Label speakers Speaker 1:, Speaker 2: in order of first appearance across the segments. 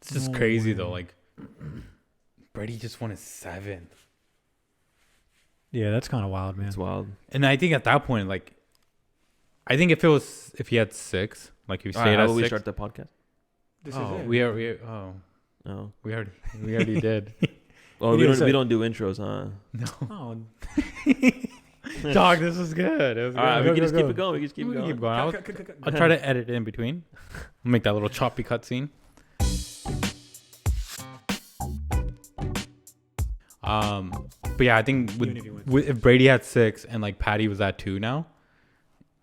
Speaker 1: It's just crazy though. Like Brady just won his 7th.
Speaker 2: Yeah, that's kind of wild, man.
Speaker 3: It's wild.
Speaker 1: And I think at that point, like, I think if he had 6, like if he stayed at 6.
Speaker 3: We start the podcast.
Speaker 2: This
Speaker 1: is it.
Speaker 3: We
Speaker 1: already did.
Speaker 3: Well, we don't do intros, huh?
Speaker 1: No. Dog, this is good. It was
Speaker 3: All right,
Speaker 1: good.
Speaker 3: we can just keep it going. We can just keep going.
Speaker 1: Keep going. I'll try to edit it in between. I'll make that little choppy cutscene. But yeah, I think if Brady had 6 and like Patty was at 2 now,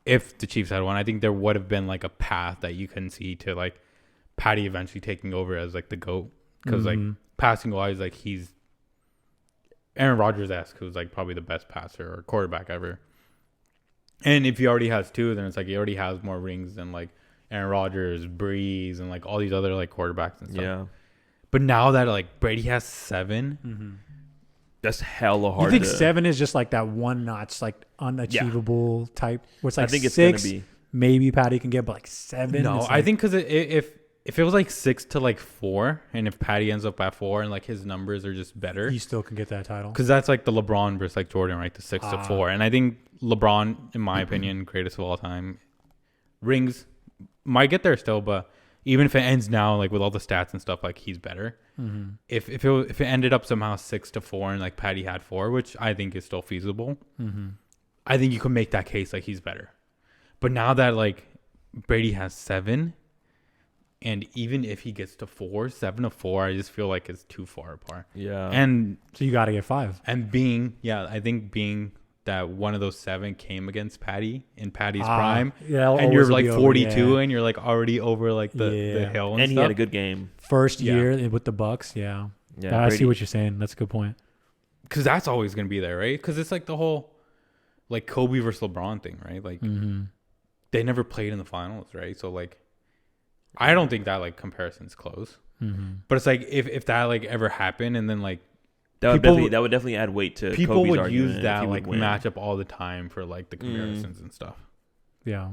Speaker 1: if the Chiefs had 1, I think there would have been like a path that you can see to like Patty eventually taking over as like the GOAT. Because like passing wise, like he's Aaron Rodgers-esque, who's like probably the best passer or quarterback ever. And if he already has 2, then it's like he already has more rings than like Aaron Rodgers, Breeze, and like all these other like quarterbacks and stuff.
Speaker 3: Yeah.
Speaker 1: But now that like Brady has 7,
Speaker 3: that's hella hard.
Speaker 2: You think 7 is just like that one notch, like unachievable type? Where it's like I think 6, it's gonna be. Maybe Patty can get, but like 7.
Speaker 1: No, I think because if it was like 6 to like 4, and if Patty ends up at 4 and like his numbers are just better,
Speaker 2: he still can get that title.
Speaker 1: Because that's like the LeBron versus like Jordan, right? The 6 to 4, and I think LeBron, in my opinion, greatest of all time, rings might get there still, but even if it ends now, like with all the stats and stuff, like he's better. If it ended up somehow 6 to 4 and like Patty had 4, which I think is still feasible, I think you could make that case like he's better. But now that like Brady has 7, and even if he gets to 7 to 4, I just feel like it's too far apart.
Speaker 3: Yeah.
Speaker 2: And so you got to get 5.
Speaker 1: And I think being that one of those 7 came against Patty in Patty's prime.
Speaker 2: Yeah,
Speaker 1: and you're like 42 and you're like already over like the hill and
Speaker 3: stuff.
Speaker 1: He
Speaker 3: had a good game.
Speaker 2: First year with the Bucks. Yeah. I see what you're saying. That's a good point.
Speaker 1: Because that's always going to be there, right? Because it's like the whole like Kobe versus LeBron thing, right? Like they never played in the finals, right? So like I don't think that like comparison's close. But it's like if that like ever happened and then like
Speaker 3: that would definitely add weight to
Speaker 1: people
Speaker 3: Kobe's
Speaker 1: would
Speaker 3: argument
Speaker 1: use that like matchup all the time for like the comparisons and stuff.
Speaker 2: Yeah.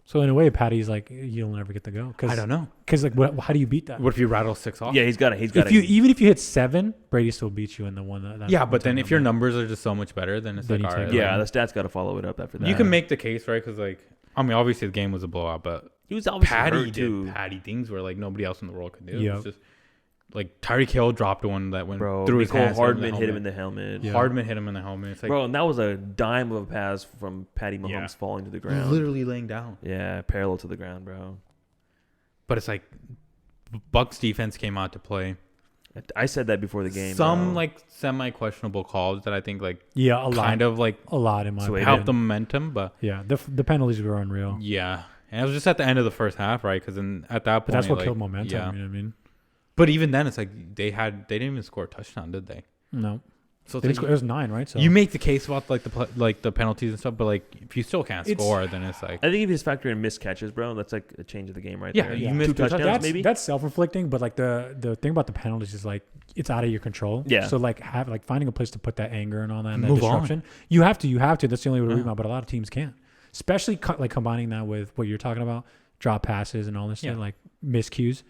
Speaker 2: So in a way, Patty's like you'll never get to go.
Speaker 1: I don't know.
Speaker 2: Because like, how do you beat that?
Speaker 1: What if you rattle 6 off?
Speaker 3: Yeah, he's got it.
Speaker 2: Even if you hit 7, Brady still beats you in the one.
Speaker 1: Yeah, but then if your numbers are just so much better, then it's like all right.
Speaker 3: Yeah, the stats got to follow it up after that.
Speaker 1: You can make the case, right? Because like I mean, obviously the game was a blowout, but
Speaker 3: he was obviously
Speaker 1: Patty did Patty things where like nobody else in the world could do. It was just like Tyreek Hill dropped one that went through his hands.
Speaker 3: Hardman hit him in the helmet.
Speaker 1: Yeah. Hardman hit him in the helmet. It's like,
Speaker 3: and that was a dime of a pass from Patty Mahomes falling to the ground.
Speaker 1: Literally laying down.
Speaker 3: Yeah, parallel to the ground, bro.
Speaker 1: But it's like Bucks defense came out to play.
Speaker 3: I said that before the game.
Speaker 1: Some like semi-questionable calls that I think like
Speaker 2: a
Speaker 1: kind of like
Speaker 2: a lot in my opinion.
Speaker 1: Helped the momentum, but
Speaker 2: the penalties were unreal.
Speaker 1: Yeah, and it was just at the end of the first half, right? Because then at that point,
Speaker 2: but that's what killed momentum. Yeah. You know what I mean?
Speaker 1: But even then, it's like they didn't even score a touchdown, did they?
Speaker 2: No.
Speaker 1: So
Speaker 2: it was 9, right? So
Speaker 1: you make the case about like the penalties and stuff, but like if you still can't score, then it's like
Speaker 3: I think if you just factor in missed catches, bro, that's like a change of the game right there.
Speaker 1: Yeah, you missed 2 touchdowns,
Speaker 2: maybe. That's self-inflicting, but like the thing about the penalties is like it's out of your control.
Speaker 3: Yeah.
Speaker 2: So like finding a place to put that anger and all that, and that disruption. You have to. That's the only way to rebound. But a lot of teams can't, especially like combining that with what you're talking about, drop passes and all this shit, like miscues.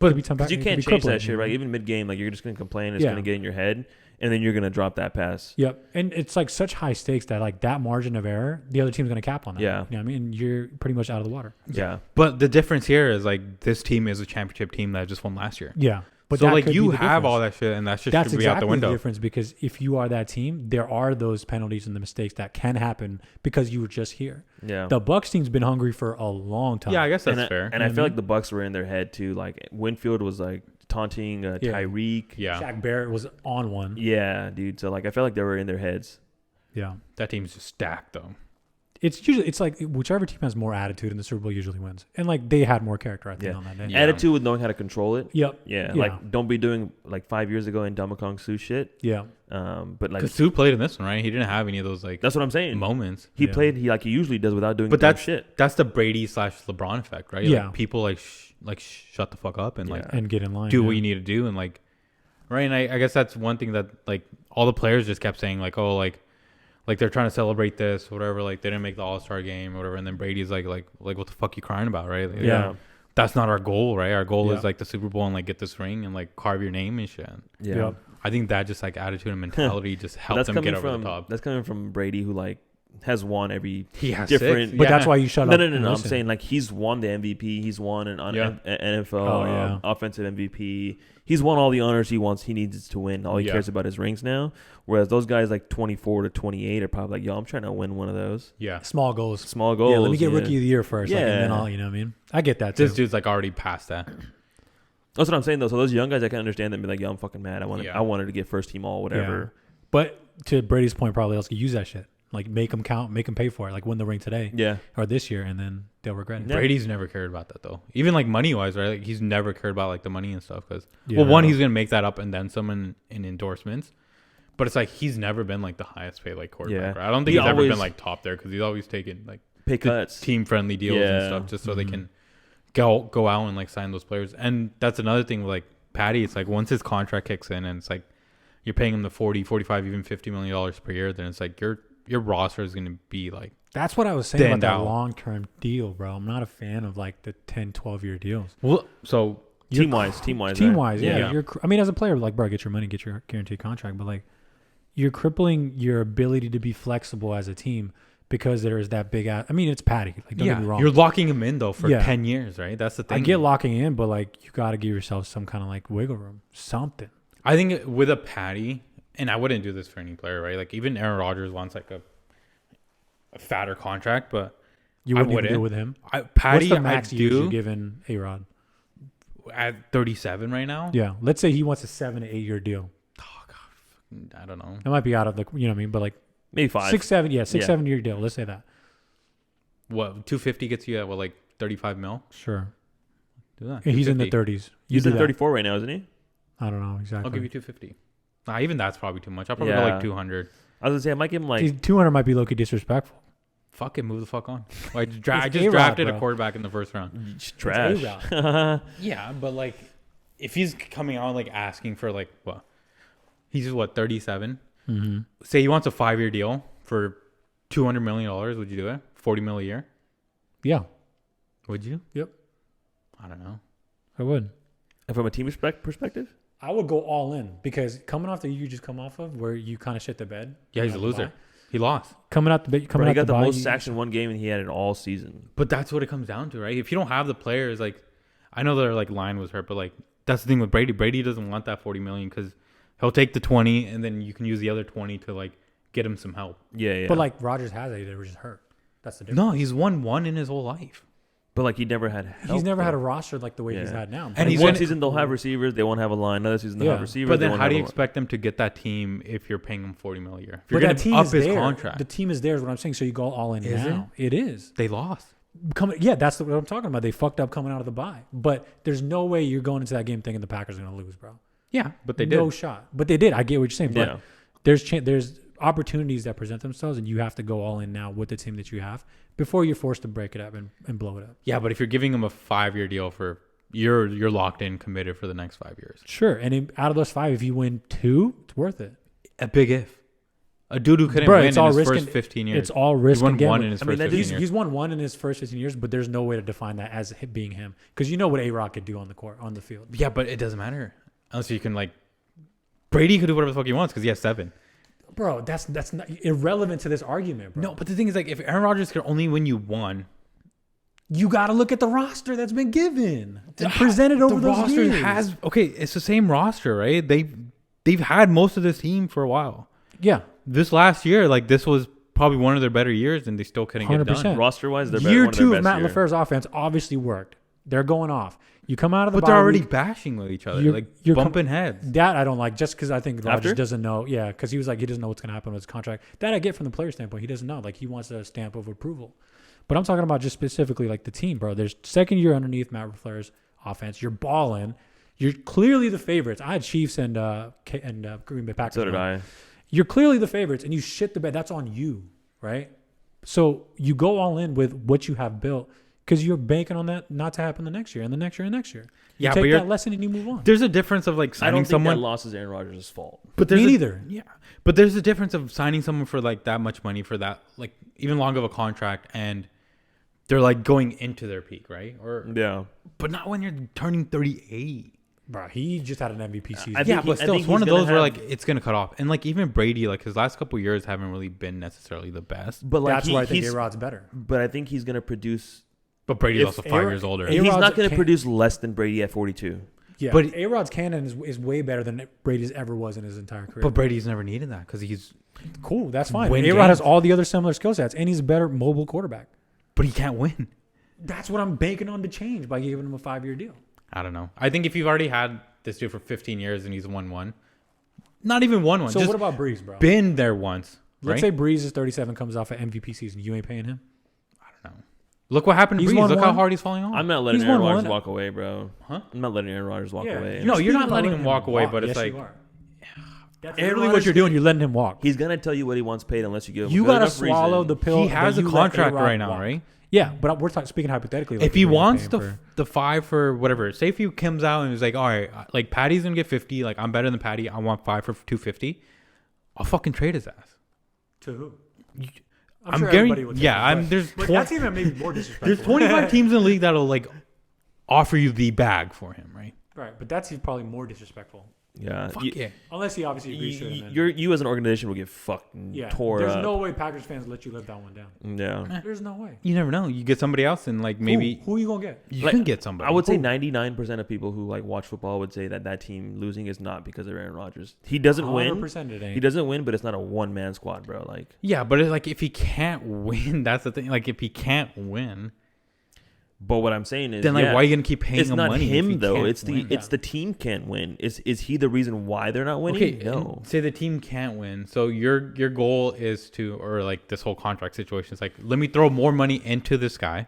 Speaker 3: But you can't change that shit, right? Even mid-game, like you're just going to complain. It's going to get in your head, and then you're going to drop that pass.
Speaker 2: Yep. And it's like such high stakes that like that margin of error, the other team's going to cap on that.
Speaker 3: Yeah.
Speaker 2: You know what I mean? You're pretty much out of the water.
Speaker 3: Yeah.
Speaker 1: But the difference here is like this team is a championship team that just won last year.
Speaker 2: Yeah. But
Speaker 1: so like you have all that shit, and that's just
Speaker 2: exactly
Speaker 1: out the window.
Speaker 2: The difference, because if you are that team, there are those penalties and the mistakes that can happen because you were just here.
Speaker 3: Yeah,
Speaker 2: the Bucks team's been hungry for a long time.
Speaker 1: Yeah, I guess that's fair.
Speaker 3: And I feel like the Bucks were in their head too. Like Winfield was like taunting Tyreek.
Speaker 1: Yeah,
Speaker 2: Shaq Barrett was on one.
Speaker 3: Yeah, dude. So like I feel like they were in their heads.
Speaker 2: Yeah,
Speaker 1: that team's just stacked though.
Speaker 2: It's like whichever team has more attitude in the Super Bowl usually wins, and like they had more character, I think, on that day.
Speaker 3: Yeah. Attitude with knowing how to control it.
Speaker 2: Yep.
Speaker 3: Yeah. Like don't be doing like 5 years ago in Kong Su shit.
Speaker 2: Yeah.
Speaker 3: But like
Speaker 1: because Su played in this one, right? He didn't have any of those like
Speaker 3: that's what I'm saying
Speaker 1: moments.
Speaker 3: He played he usually does without doing.
Speaker 1: But that's
Speaker 3: shit.
Speaker 1: That's the Brady / LeBron effect, right?
Speaker 2: Yeah.
Speaker 1: Like, people like shut the fuck up and like
Speaker 2: and get in line.
Speaker 1: Do what you need to do and like right. And I guess that's one thing that like all the players just kept saying like like they're trying to celebrate this, whatever. Like they didn't make the AllStar Game, or whatever. And then Brady's like, what the fuck you crying about, right? Like,
Speaker 3: yeah.
Speaker 1: that's not our goal, right? Our goal is like the Super Bowl and like get this ring and like carve your name and shit.
Speaker 2: Yeah.
Speaker 1: I think that just like attitude and mentality just helped them get over the top.
Speaker 3: That's coming from Brady, who like has won every different.
Speaker 1: 6.
Speaker 2: But that's why you shut up.
Speaker 3: No. I'm saying like he's won the MVP. He's won an NFL offensive MVP. He's won all the honors he needs to win. All he cares about is rings now. Whereas those guys like 24 to 28 are probably like, yo, I'm trying to win one of those.
Speaker 1: Yeah.
Speaker 2: Small goals.
Speaker 3: Yeah,
Speaker 2: let me get rookie of the year first. Yeah. Like, and then I'll, you know what I mean? I get that too.
Speaker 1: This dude's like already past that.
Speaker 3: That's what I'm saying though. So those young guys, I can understand them. Be like, yo, I'm fucking mad. I wanted to get first team all whatever.
Speaker 2: Yeah. But to Brady's point, probably else could use that shit. Like make them count, make them pay for it. Like win the ring today, or this year, and then they'll regret it.
Speaker 1: Brady's never cared about that though. Even like money wise, right? Like he's never cared about like the money and stuff because one, he's gonna make that up and then some in endorsements. But it's like he's never been like the highest paid like quarterback. Right? I don't think he's ever been like top there because he's always taken like
Speaker 3: pay cuts,
Speaker 1: team friendly deals and stuff just so they can go out and like sign those players. And that's another thing with like Patty. It's like once his contract kicks in and it's like you're paying him the 40, 45, even $50 million per year, then it's like your roster is going to be like
Speaker 2: that's what I was saying about that long-term deal, bro. I'm not a fan of like the 10, 12-year deals.
Speaker 1: Well, so
Speaker 3: team-wise,
Speaker 2: yeah. I mean, as a player, like, bro, get your money, get your guaranteed contract, but like you're crippling your ability to be flexible as a team because there is that big I mean, it's Patty. Like, don't get me wrong.
Speaker 1: You're locking him in though for 10 years, right? That's the thing.
Speaker 2: I get locking in, but like you got to give yourself some kind of like wiggle room, something.
Speaker 1: I think with a Patty, and I wouldn't do this for any player, right? Like even ARon Rodgers wants like a fatter contract, but
Speaker 2: you wouldn't even do it with him.
Speaker 1: Patty,
Speaker 2: what's the max you're giving A-Rod?
Speaker 1: At 37 right now?
Speaker 2: Yeah. Let's say he wants a 7 to 8 year deal.
Speaker 1: Oh, God. I don't know.
Speaker 2: It might be out of the, you know what I mean? But like
Speaker 3: maybe 5.
Speaker 2: 6, 7. Yeah. 6, 7 year deal. Let's say that.
Speaker 1: What, 250 gets you at what, like 35 mil?
Speaker 2: Sure.
Speaker 1: Do that.
Speaker 2: He's in the 30s.
Speaker 3: He's in 34 right now, isn't he?
Speaker 2: I don't know exactly.
Speaker 1: I'll give you 250. Nah, even that's probably too much. I'll probably go like 200.
Speaker 3: I was gonna say I might give him like
Speaker 2: 200 might be low-key disrespectful.
Speaker 1: Fuck it, move the fuck on. Like, I just drafted a quarterback in the first round.
Speaker 3: Trash.
Speaker 1: Yeah, but like, if he's coming out like asking for like what? He's what 37.
Speaker 2: Mm-hmm.
Speaker 1: Say he wants a 5-year deal for $200 million. Would you do it? $40 million a year?
Speaker 2: Yeah.
Speaker 1: Would you?
Speaker 2: Yep.
Speaker 1: I don't know.
Speaker 2: I would.
Speaker 3: And from a team perspective,
Speaker 2: I would go all in because coming off the you just come off of where you kind of shit the bed.
Speaker 1: Yeah, he's a loser. He lost.
Speaker 2: Coming out the bed.
Speaker 3: He got the most sacks in one game and he had it all season.
Speaker 1: But that's what it comes down to, right? If you don't have the players, like I know their like line was hurt, but like that's the thing with Brady. Brady doesn't want that $40 million because he'll take the 20 and then you can use the other 20 to like get him some help.
Speaker 3: Yeah.
Speaker 2: But like Rodgers has it, they were just hurt. That's the difference.
Speaker 1: No, he's won one in his whole life.
Speaker 3: But like he never had help.
Speaker 2: He's never had a roster like the way he's had now.
Speaker 3: And one season they'll have receivers, they won't have a line. Another season they'll have receivers.
Speaker 1: But then how do you expect them to get that team if you're paying him $40 million a year? If you're
Speaker 2: going to
Speaker 1: up his contract.
Speaker 2: The team is there is what I'm saying. So you go all in now. It is.
Speaker 1: They lost.
Speaker 2: That's what I'm talking about. They fucked up coming out of the bye. But there's no way you're going into that game thinking the Packers are going to lose, bro.
Speaker 1: Yeah, but they did.
Speaker 2: No shot. But they did. I get what you're saying. But there's opportunities that present themselves and you have to go all in now with the team that you have before you're forced to break it up and blow it up.
Speaker 1: Yeah, but if you're giving them a 5-year deal for you're locked in, committed for the next 5 years.
Speaker 2: Sure, and out of those 5, if you win 2, it's worth it.
Speaker 1: A big if. A dude who couldn't win in his first 15 years.
Speaker 2: It's all risk.
Speaker 1: He's won one in his first 15 years.
Speaker 2: He's won one in his first 15 years, but there's no way to define that as being him because you know what A-Rod could do on the court, on the field.
Speaker 1: Yeah, but it doesn't matter unless you can like. Brady could do whatever the fuck he wants because he has 7.
Speaker 2: Bro, that's not irrelevant to this argument, bro.
Speaker 1: No, but the thing is, like, if ARon Rodgers could only win you 1,
Speaker 2: you got to look at the roster that's been given and presented over those
Speaker 1: roster
Speaker 2: years.
Speaker 1: It's the same roster, right? They've had most of this team for a while.
Speaker 2: Yeah,
Speaker 1: this last year, like, this was probably one of their better years, and they still couldn't 100%. Get done.
Speaker 3: Roster-wise, they're
Speaker 2: year
Speaker 3: one
Speaker 2: 2
Speaker 3: of their
Speaker 2: of
Speaker 3: best
Speaker 2: Matt LaFleur's offense obviously worked. They're going off. You come out of the
Speaker 1: but they're already bashing with each other, you're bumping heads.
Speaker 2: That I don't like, just because I think Rodgers doesn't know. Yeah, because he was like, he doesn't know what's going to happen with his contract. That I get from the player standpoint. He doesn't know. Like, he wants a stamp of approval. But I'm talking about just specifically like the team, bro. There's second year underneath Matt LaFleur's offense. You're balling. You're clearly the favorites. I had Chiefs and Green Bay Packers.
Speaker 3: So did I.
Speaker 2: You're clearly the favorites, and you shit the bed. That's on you, right? So you go all in with what you have built. Because you're banking on that not to happen the next year and the next year and next year. You take that lesson and you move on.
Speaker 1: There's a difference of like signing someone.
Speaker 3: I don't think that loss is ARon Rodgers' fault.
Speaker 1: But
Speaker 2: Me neither.
Speaker 1: Yeah. But there's a difference of signing someone for like that much money for that, like even longer of a contract and they're like going into their peak, right? But not when you're turning 38.
Speaker 2: Bro, he just had an MVP season.
Speaker 1: But still, it's one of those where like it's gonna cut off. And like even Brady, like his last couple years haven't really been necessarily the best.
Speaker 3: But like
Speaker 2: that's why I think A-Rod's better.
Speaker 3: But I think he's gonna produce.
Speaker 1: But Brady's also 5 years older.
Speaker 3: He's not gonna produce less than Brady at 42.
Speaker 2: Yeah, but A-Rod's cannon is way better than Brady's ever was in his entire career.
Speaker 1: But Brady's never needed that because he's
Speaker 2: cool. That's fine. A-Rod has all the other similar skill sets, and he's a better mobile quarterback.
Speaker 1: But he can't win.
Speaker 2: That's what I'm banking on to change by giving him a 5-year deal.
Speaker 1: I don't know. I think if you've already had this dude for 15 years and he's won one, not even won one.
Speaker 2: So
Speaker 1: just
Speaker 2: what about Breeze, bro?
Speaker 1: Been there once.
Speaker 2: Let's say Breeze is 37, comes off an MVP season. You ain't paying him?
Speaker 1: I don't know. Look what happened to Breeze. Look how hard he's falling off.
Speaker 3: I'm not letting Aaron Rodgers walk away, bro.
Speaker 1: Huh?
Speaker 3: I'm not letting Aaron Rodgers walk away.
Speaker 1: No, you're not letting him walk away, but it's like...
Speaker 2: That's literally what you're doing. You're letting him walk.
Speaker 3: He's going to tell you what he wants paid unless you give him
Speaker 2: You got to swallow the pill.
Speaker 1: He has a contract right now, right?
Speaker 2: Yeah, but we're speaking hypothetically.
Speaker 1: If he wants the 5 for whatever, say if he comes out and he's like, all right, like Patty's going to get 50. Like I'm better than Patty. I want 5 for 250. I'll fucking trade his ass.
Speaker 2: To who?
Speaker 1: I'm sure everybody would. Yeah,
Speaker 2: that's even maybe more disrespectful.
Speaker 1: There's 25 teams in the league that'll like offer you the bag for him, right?
Speaker 2: Right, but that's probably more disrespectful.
Speaker 3: Yeah.
Speaker 1: Yeah.
Speaker 2: Unless he obviously agrees to it.
Speaker 3: You as an organization will get fucking tore
Speaker 2: There's
Speaker 3: up.
Speaker 2: no way Packers fans let you live that one down.
Speaker 3: Yeah.
Speaker 2: There's no way.
Speaker 1: You never know. You get somebody else and like maybe
Speaker 2: who are you gonna get?
Speaker 1: You can get somebody.
Speaker 3: I would say 99% of people who like watch football would say that team losing is not because of Aaron Rodgers. He doesn't win.
Speaker 2: 100% it ain't.
Speaker 3: He doesn't win, but it's not a one-man squad, bro. Like
Speaker 1: yeah, but like if he can't win, that's the thing. Like if he can't win.
Speaker 3: But what I'm saying is,
Speaker 1: then like why are you gonna keep paying
Speaker 3: it's
Speaker 1: him
Speaker 3: not
Speaker 1: money?
Speaker 3: Him though. It's the team can't win. Is he the reason why they're not winning?
Speaker 1: Okay,
Speaker 3: no.
Speaker 1: Say the team can't win. So your goal is to, or like this whole contract situation is like, let me throw more money into this guy.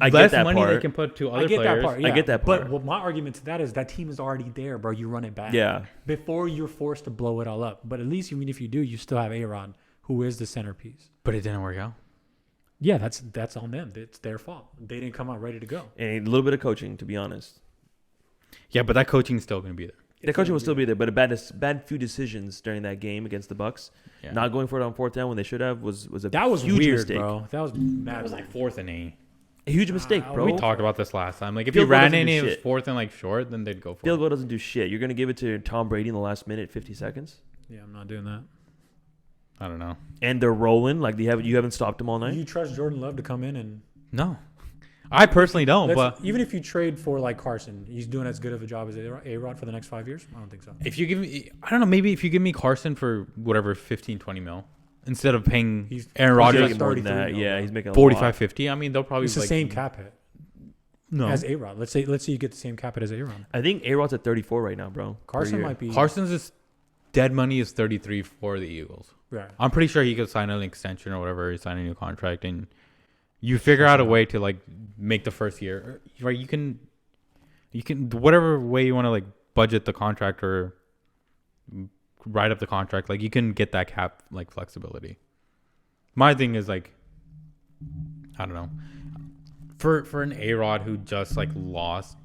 Speaker 3: I
Speaker 1: Less
Speaker 3: get that
Speaker 1: money
Speaker 3: part.
Speaker 1: they can put to other
Speaker 2: I get
Speaker 1: players.
Speaker 2: That part, yeah.
Speaker 3: I get that part.
Speaker 2: But well, my argument to that is that team is already there, bro. You run it back.
Speaker 3: Yeah.
Speaker 2: Before you're forced to blow it all up. But at least even if you do, you still have A-Rod, who is the centerpiece.
Speaker 1: But it didn't work out.
Speaker 2: Yeah, that's on them. It's their fault. They didn't come out ready to go.
Speaker 3: And a little bit of coaching, to be honest.
Speaker 1: Yeah, but that coaching is still going to be there.
Speaker 3: The coaching will still be there, but a bad few decisions during that game against the Bucks. Yeah. Not going for it on 4th down when they should have was a huge
Speaker 2: weird,
Speaker 3: mistake.
Speaker 2: Bro. That was mad.
Speaker 1: That was like 4th and 8.
Speaker 3: A huge mistake, bro.
Speaker 1: We talked about this last time. Like if you ran in it was 4th and like short, then they'd go for it.
Speaker 3: Field goal doesn't do shit. You're going to give it to Tom Brady in the last minute, 50 seconds?
Speaker 2: Yeah, I'm not doing that.
Speaker 1: I don't know.
Speaker 3: And they're rolling. Like you haven't stopped them all night?
Speaker 2: You trust Jordan Love to come in and...
Speaker 1: No. I personally don't, but...
Speaker 2: Even if you trade for like Carson, he's doing as good of a job as A-Rod for the next 5 years? I don't think so.
Speaker 1: If you give me... I don't know. Maybe if you give me Carson for whatever, 15, 20 mil. Instead of paying Aaron Rodgers...
Speaker 3: more than that. Yeah, he's making
Speaker 1: 45, 50. I mean, they'll probably...
Speaker 2: It's the same cap hit.
Speaker 1: No.
Speaker 2: As A-Rod. Let's say you get the same cap hit as A-Rod.
Speaker 3: I think A-Rod's at 34 right now, bro.
Speaker 2: Carson might be...
Speaker 1: Carson's is... Dead money is 33 for the Eagles.
Speaker 2: Right.
Speaker 1: I'm pretty sure he could sign an extension or whatever, sign a new contract, and you figure out a way to like make the first year. Right? You can whatever way you want to like budget the contract or write up the contract. Like you can get that cap like flexibility. My thing is like, I don't know, for an A-Rod who just like lost.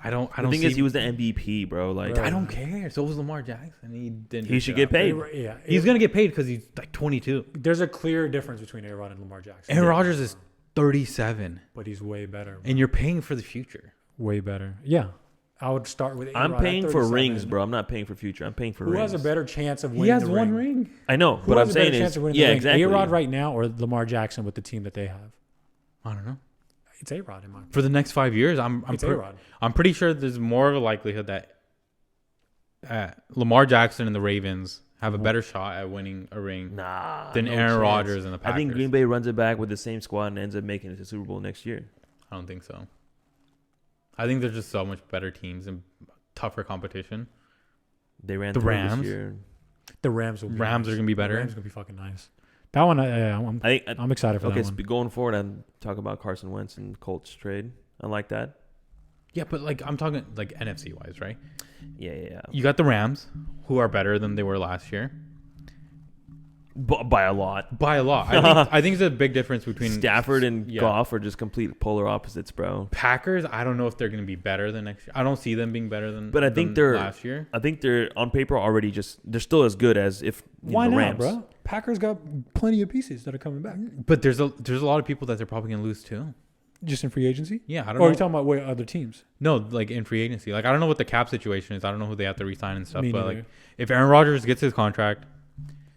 Speaker 1: I don't.
Speaker 3: The thing is, he was the MVP, bro. Like,
Speaker 1: right. I don't care. So was Lamar Jackson. He didn't.
Speaker 3: He should get paid.
Speaker 2: Yeah,
Speaker 1: he's gonna get paid because he's like 22.
Speaker 2: There's a clear difference between A-Rod and Lamar Jackson.
Speaker 1: Aaron Rodgers is 37,
Speaker 2: but he's way better. Bro.
Speaker 1: And you're paying for the future.
Speaker 2: Way better. Yeah, I would start with. A-Rod
Speaker 3: I'm paying for rings, bro. I'm not paying for future. I'm paying for rings.
Speaker 2: Who has a better chance of winning?
Speaker 1: He has
Speaker 2: the
Speaker 1: one ring.
Speaker 3: I know, but I'm saying is, yeah, exactly.
Speaker 2: A-Rod right now or Lamar Jackson with the team that they have.
Speaker 1: I don't know.
Speaker 2: It's A-Rod in my opinion.
Speaker 1: For the next 5 years, I'm pretty sure there's more of a likelihood that Lamar Jackson and the Ravens have a better shot at winning a ring than Aaron Rodgers and the Packers.
Speaker 3: I think Green Bay runs it back with the same squad and ends up making it to Super Bowl next year.
Speaker 1: I don't think so. I think there's just so much better teams and tougher competition.
Speaker 3: They ran
Speaker 1: the Rams.
Speaker 3: This year.
Speaker 2: The Rams will be
Speaker 1: Rams
Speaker 2: nice.
Speaker 1: are going to be better.
Speaker 2: The Rams are going to be fucking nice. That one, I'm excited for that one.
Speaker 3: Okay, going forward, I'm talking about Carson Wentz and Colts trade. I like that.
Speaker 1: Yeah, but like I'm talking like NFC wise, right?
Speaker 3: Yeah.
Speaker 1: You got the Rams, who are better than they were last year.
Speaker 3: By a lot.
Speaker 1: By a lot. I think there's a big difference between
Speaker 3: Stafford and Goff are just complete polar opposites, bro.
Speaker 1: Packers, I don't know if they're going to be better than next year. I don't see them being better than
Speaker 3: But I think they're
Speaker 1: last year.
Speaker 3: I think they're on paper already they're still as good as if
Speaker 2: why
Speaker 3: the
Speaker 2: not,
Speaker 3: Rams.
Speaker 2: bro? Packers got plenty of pieces that are coming back.
Speaker 1: But there's a lot of people that they're probably going to lose too.
Speaker 2: Just in free agency?
Speaker 1: Yeah, I don't
Speaker 2: know.
Speaker 1: know.
Speaker 2: Or are you talking about other teams?
Speaker 1: No, like in free agency. Like I don't know what the cap situation is. I don't know who they have to re-sign and stuff.
Speaker 2: Me
Speaker 1: but
Speaker 2: neither.
Speaker 1: like if Aaron Rodgers gets his contract,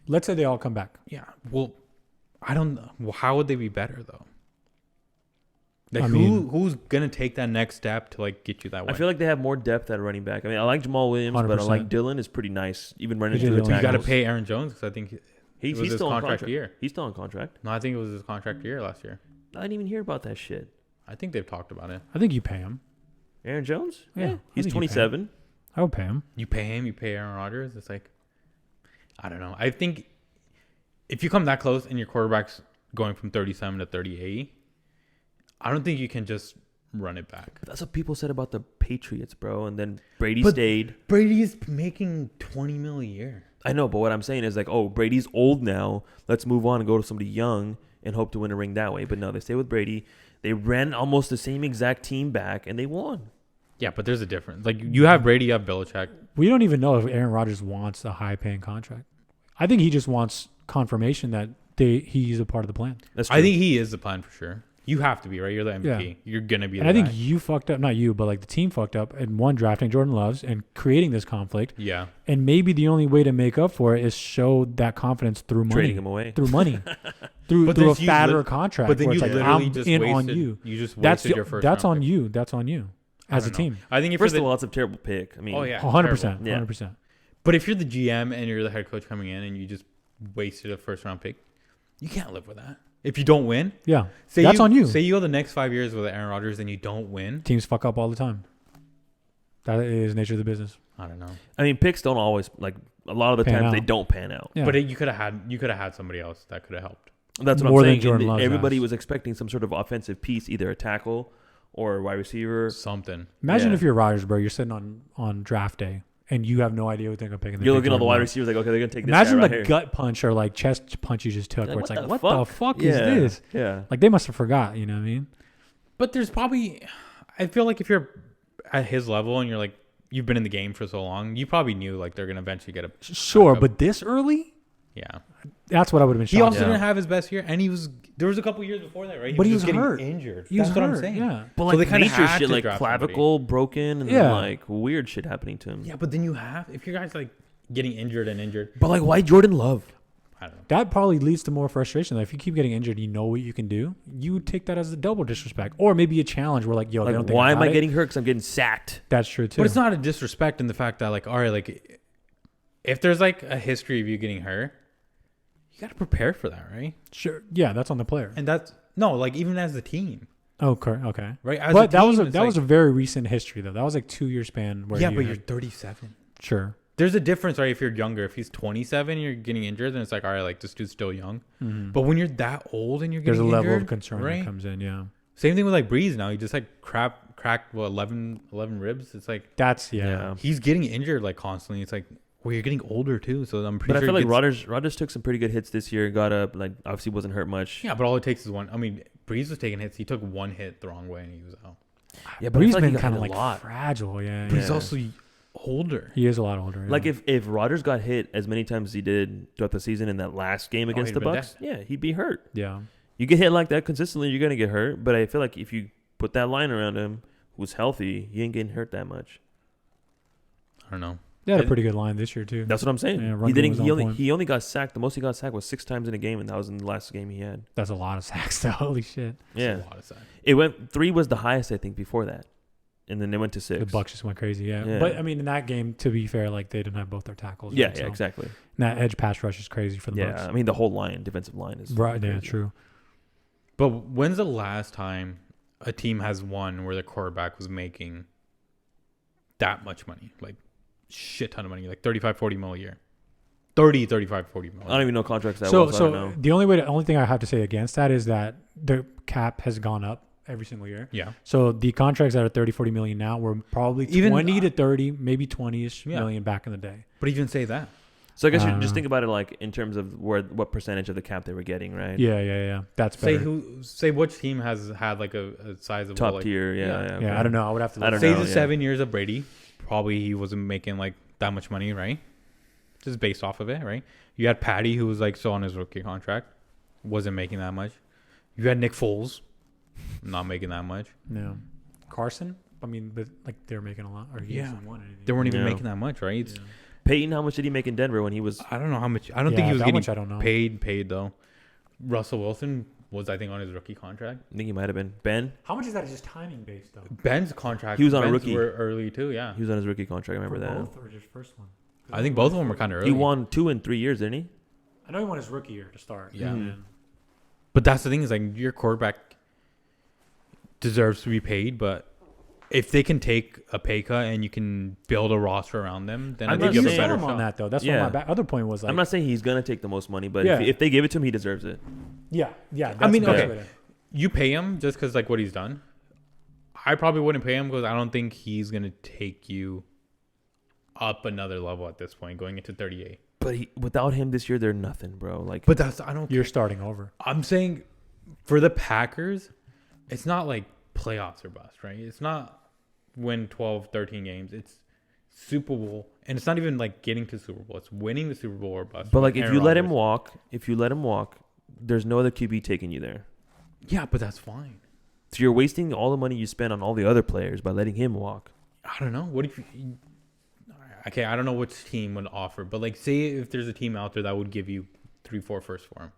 Speaker 2: let's say they all come back.
Speaker 1: Yeah. Well, I don't know. Well, how would they be better though? Like who's gonna take that next step to like get you that way?
Speaker 3: I feel like they have more depth at running back. I mean, I like Jamal Williams, 100%. But I like Dylan is pretty nice. Even running through the tackles.
Speaker 1: You got to pay Aaron Jones because I think
Speaker 3: he's
Speaker 1: his
Speaker 3: still on
Speaker 1: contract year.
Speaker 3: He's still on contract.
Speaker 1: No, I think it was his contract year last year.
Speaker 3: I didn't even hear about that shit.
Speaker 1: I think they've talked about it.
Speaker 2: I think you pay him.
Speaker 3: Aaron Jones?
Speaker 2: Yeah.
Speaker 3: He's 27.
Speaker 2: I would pay him.
Speaker 1: You pay him, you pay Aaron Rodgers. It's like, I don't know. I think if you come that close and your quarterback's going from 37 to 38, I don't think you can just run it back.
Speaker 3: But that's what people said about the Patriots, bro. And then Brady stayed.
Speaker 1: Brady's making $20 million a year.
Speaker 3: I know, but what I'm saying is like, oh, Brady's old now. Let's move on and go to somebody young and hope to win a ring that way. But no, they stay with Brady. They ran almost the same exact team back, and they won.
Speaker 1: Yeah, but there's a difference. Like, you have Brady, you have Belichick.
Speaker 2: We don't even know if Aaron Rodgers wants a high-paying contract. I think he just wants confirmation that he's a part of the plan.
Speaker 3: That's true.
Speaker 1: I think he is the plan for sure. You have to be, right? You're the MVP. Yeah. You're going to be the
Speaker 2: guy. And I think you fucked up, not you, but like the team fucked up and one, drafting Jordan Loves and creating this conflict.
Speaker 1: Yeah.
Speaker 2: And maybe the only way to make up for it is show that confidence through money.
Speaker 3: Trading him away.
Speaker 2: Through money. through a fatter contract.
Speaker 1: But then you
Speaker 2: like,
Speaker 1: literally
Speaker 2: I'm
Speaker 1: just
Speaker 2: in
Speaker 1: wasted,
Speaker 2: on you.
Speaker 1: You just wasted your first
Speaker 2: That's
Speaker 1: round
Speaker 2: on
Speaker 1: pick.
Speaker 2: you. That's on you as a team.
Speaker 1: I think
Speaker 3: first of all, it's a terrible pick. I mean,
Speaker 2: 100%. 100%.
Speaker 1: But if you're the GM and you're the head coach coming in and you just wasted a first round pick, you can't live with that. If you don't win,
Speaker 2: that's on you.
Speaker 1: Say you go the next 5 years with Aaron Rodgers and you don't win.
Speaker 2: Teams fuck up all the time. That is nature of the business.
Speaker 1: I don't know.
Speaker 3: I mean, picks don't always like a lot of the times they don't pan out.
Speaker 1: Yeah. But you could have had somebody else that could have helped.
Speaker 3: That's what I'm saying. Everybody was expecting some sort of offensive piece, either a tackle or a wide receiver,
Speaker 1: something.
Speaker 2: Imagine if you're Rodgers, bro. You're sitting on draft day. And you have no idea what they're going to pick.
Speaker 3: You're looking at the wide receivers like, okay, they're going to take this
Speaker 2: guy right
Speaker 3: here.
Speaker 2: Imagine the gut punch or like chest punch you just took where it's like, what the fuck is this?
Speaker 3: Yeah.
Speaker 2: Like they must have forgot, you know what I mean?
Speaker 1: But there's probably, I feel like if you're at his level and you're like, you've been in the game for so long, you probably knew like they're going to eventually get a.
Speaker 2: Sure, but this early?
Speaker 1: Yeah.
Speaker 2: That's what I would have been shocked.
Speaker 1: He also didn't have his best year, and there was a couple years before that, right?
Speaker 2: He was
Speaker 1: getting
Speaker 2: hurt.
Speaker 1: Injured.
Speaker 2: That's
Speaker 1: what I'm saying.
Speaker 2: Yeah.
Speaker 3: But like so nature shit, like clavicle broken, and then like weird shit happening to him.
Speaker 1: Yeah, but then if your guy's like getting injured,
Speaker 3: but like why Jordan Love?
Speaker 1: I don't know.
Speaker 2: That probably leads to more frustration. Like if you keep getting injured, you know what you can do. You would take that as a double disrespect, or maybe a challenge. Where like, yo,
Speaker 3: like,
Speaker 2: they don't think
Speaker 3: why am I getting hurt? Because I'm getting sacked.
Speaker 2: That's true too.
Speaker 1: But it's not a disrespect in the fact that like, all right, like if there's like a history of you getting hurt. You got to prepare for that, right?
Speaker 2: Sure. Yeah, that's on the player.
Speaker 1: And that's like even as a team.
Speaker 2: Okay.
Speaker 1: Right. As
Speaker 2: but that was a very recent history though. That was like 2-year span. Where
Speaker 1: but you're 37.
Speaker 2: Sure.
Speaker 1: There's a difference, right? If you're younger, if he's 27, and you're getting injured, then it's like, all right, like this dude's still young. Mm-hmm. But when you're that old and you're getting injured,
Speaker 2: there's a level of concern that comes in. Yeah.
Speaker 1: Same thing with like Breeze now. He just like cracked 11 ribs. It's like he's getting injured like constantly. It's like. Well, you're getting older too, so I'm pretty sure.
Speaker 3: But I feel like Rodgers took some pretty good hits this year. Got up, like obviously wasn't hurt much.
Speaker 1: Yeah, but all it takes is one. I mean, Breeze was taking hits. He took one hit the wrong way and he was out.
Speaker 2: Yeah, but Breeze been kind of like fragile. Yeah,
Speaker 1: but he's also older.
Speaker 2: He is a lot older. Yeah.
Speaker 3: Like if Rodgers got hit as many times as he did throughout the season in that last game against the Bucs, he'd be hurt.
Speaker 2: Yeah,
Speaker 3: you get hit like that consistently, you're gonna get hurt. But I feel like if you put that line around him, who's healthy, he ain't getting hurt that much.
Speaker 1: I don't know.
Speaker 2: He had a pretty good line this year too.
Speaker 3: That's what I'm saying. Yeah, he only got sacked. The most he got sacked was 6 times in a game, and that was in the last game he had.
Speaker 2: That's a lot of sacks, though. Holy shit.
Speaker 3: Yeah, that's a lot of sacks. It went 3 was the highest I think before that, and then they went to 6.
Speaker 2: The Bucs just went crazy. Yeah, but I mean in that game, to be fair, like they didn't have both their tackles.
Speaker 3: Yeah, so exactly.
Speaker 2: And that edge pass rush is crazy for the Bucs.
Speaker 3: Yeah, I mean the whole defensive line is
Speaker 2: right.
Speaker 3: Crazy.
Speaker 2: Yeah, true.
Speaker 1: But when's the last time a team has won where the quarterback was making that much money, like? Shit ton of money, like 35-40 mil a year. 35-40 mil.
Speaker 3: I don't even know contracts that well. So I don't know.
Speaker 2: The only thing I have to say against that is that the cap has gone up every single year.
Speaker 1: Yeah.
Speaker 2: So the contracts that are 30-40 million now were probably 20 to 30, maybe 20ish million back in the day.
Speaker 1: But even say that.
Speaker 3: So I guess you just think about it like in terms of what percentage of the cap they were getting, right?
Speaker 2: Yeah. That's better.
Speaker 1: Say which team has had like a sizable
Speaker 3: top tier. Yeah.
Speaker 2: Okay. I don't know. I would have to.
Speaker 1: Say the 7 years of Brady, probably he wasn't making like that much money, right? Just based off of it, right? You had Patty, who was like still on his rookie contract, wasn't making that much. You had Nick Foles, not making that much.
Speaker 2: Yeah. Carson, I mean, but like they're making a lot, or he hasn't won anything.
Speaker 1: They weren't even making that much, right?
Speaker 3: Peyton, how much did he make in Denver when he was?
Speaker 1: I don't know how much. I don't think he was getting
Speaker 2: much, I don't know.
Speaker 1: paid though. Russell Wilson was, I think, on his rookie contract.
Speaker 3: I think he might have been. Ben?
Speaker 2: How much is that just timing based though?
Speaker 1: Ben's contract.
Speaker 3: He was on a rookie.
Speaker 1: Were early too. Yeah.
Speaker 3: He was on his rookie contract. I remember that.
Speaker 2: Both or just first one?
Speaker 1: I think both of them were kind of early.
Speaker 3: He won 2 in 3 years, didn't he?
Speaker 2: I know he won his rookie year to start.
Speaker 1: Yeah. But that's the thing is like your quarterback deserves to be paid, but if they can take a pay cut and you can build a roster around them, then I think you have a better shot
Speaker 2: on that though. That's what my other point was. Like,
Speaker 3: I'm not saying he's gonna take the most money, but if they give it to him, he deserves it.
Speaker 2: Yeah.
Speaker 1: I mean, okay, you pay him just because like what he's done. I probably wouldn't pay him because I don't think he's gonna take you up another level at this point, going into 38.
Speaker 3: But without him this year, they're nothing, bro. Like,
Speaker 1: but I don't.
Speaker 2: You're starting over.
Speaker 1: I'm saying, for the Packers, it's not like playoffs or bust, right? It's not win 12, 13 games. It's Super Bowl, and it's not even like getting to Super Bowl. It's winning the Super Bowl or bust.
Speaker 3: But like, if you let him walk, there's no other QB taking you there.
Speaker 1: Yeah, but that's fine.
Speaker 3: So you're wasting all the money you spend on all the other players by letting him walk.
Speaker 1: I don't know. What if okay, I don't know which team would offer, but like, say if there's a team out there that would give you 3-4 first for him.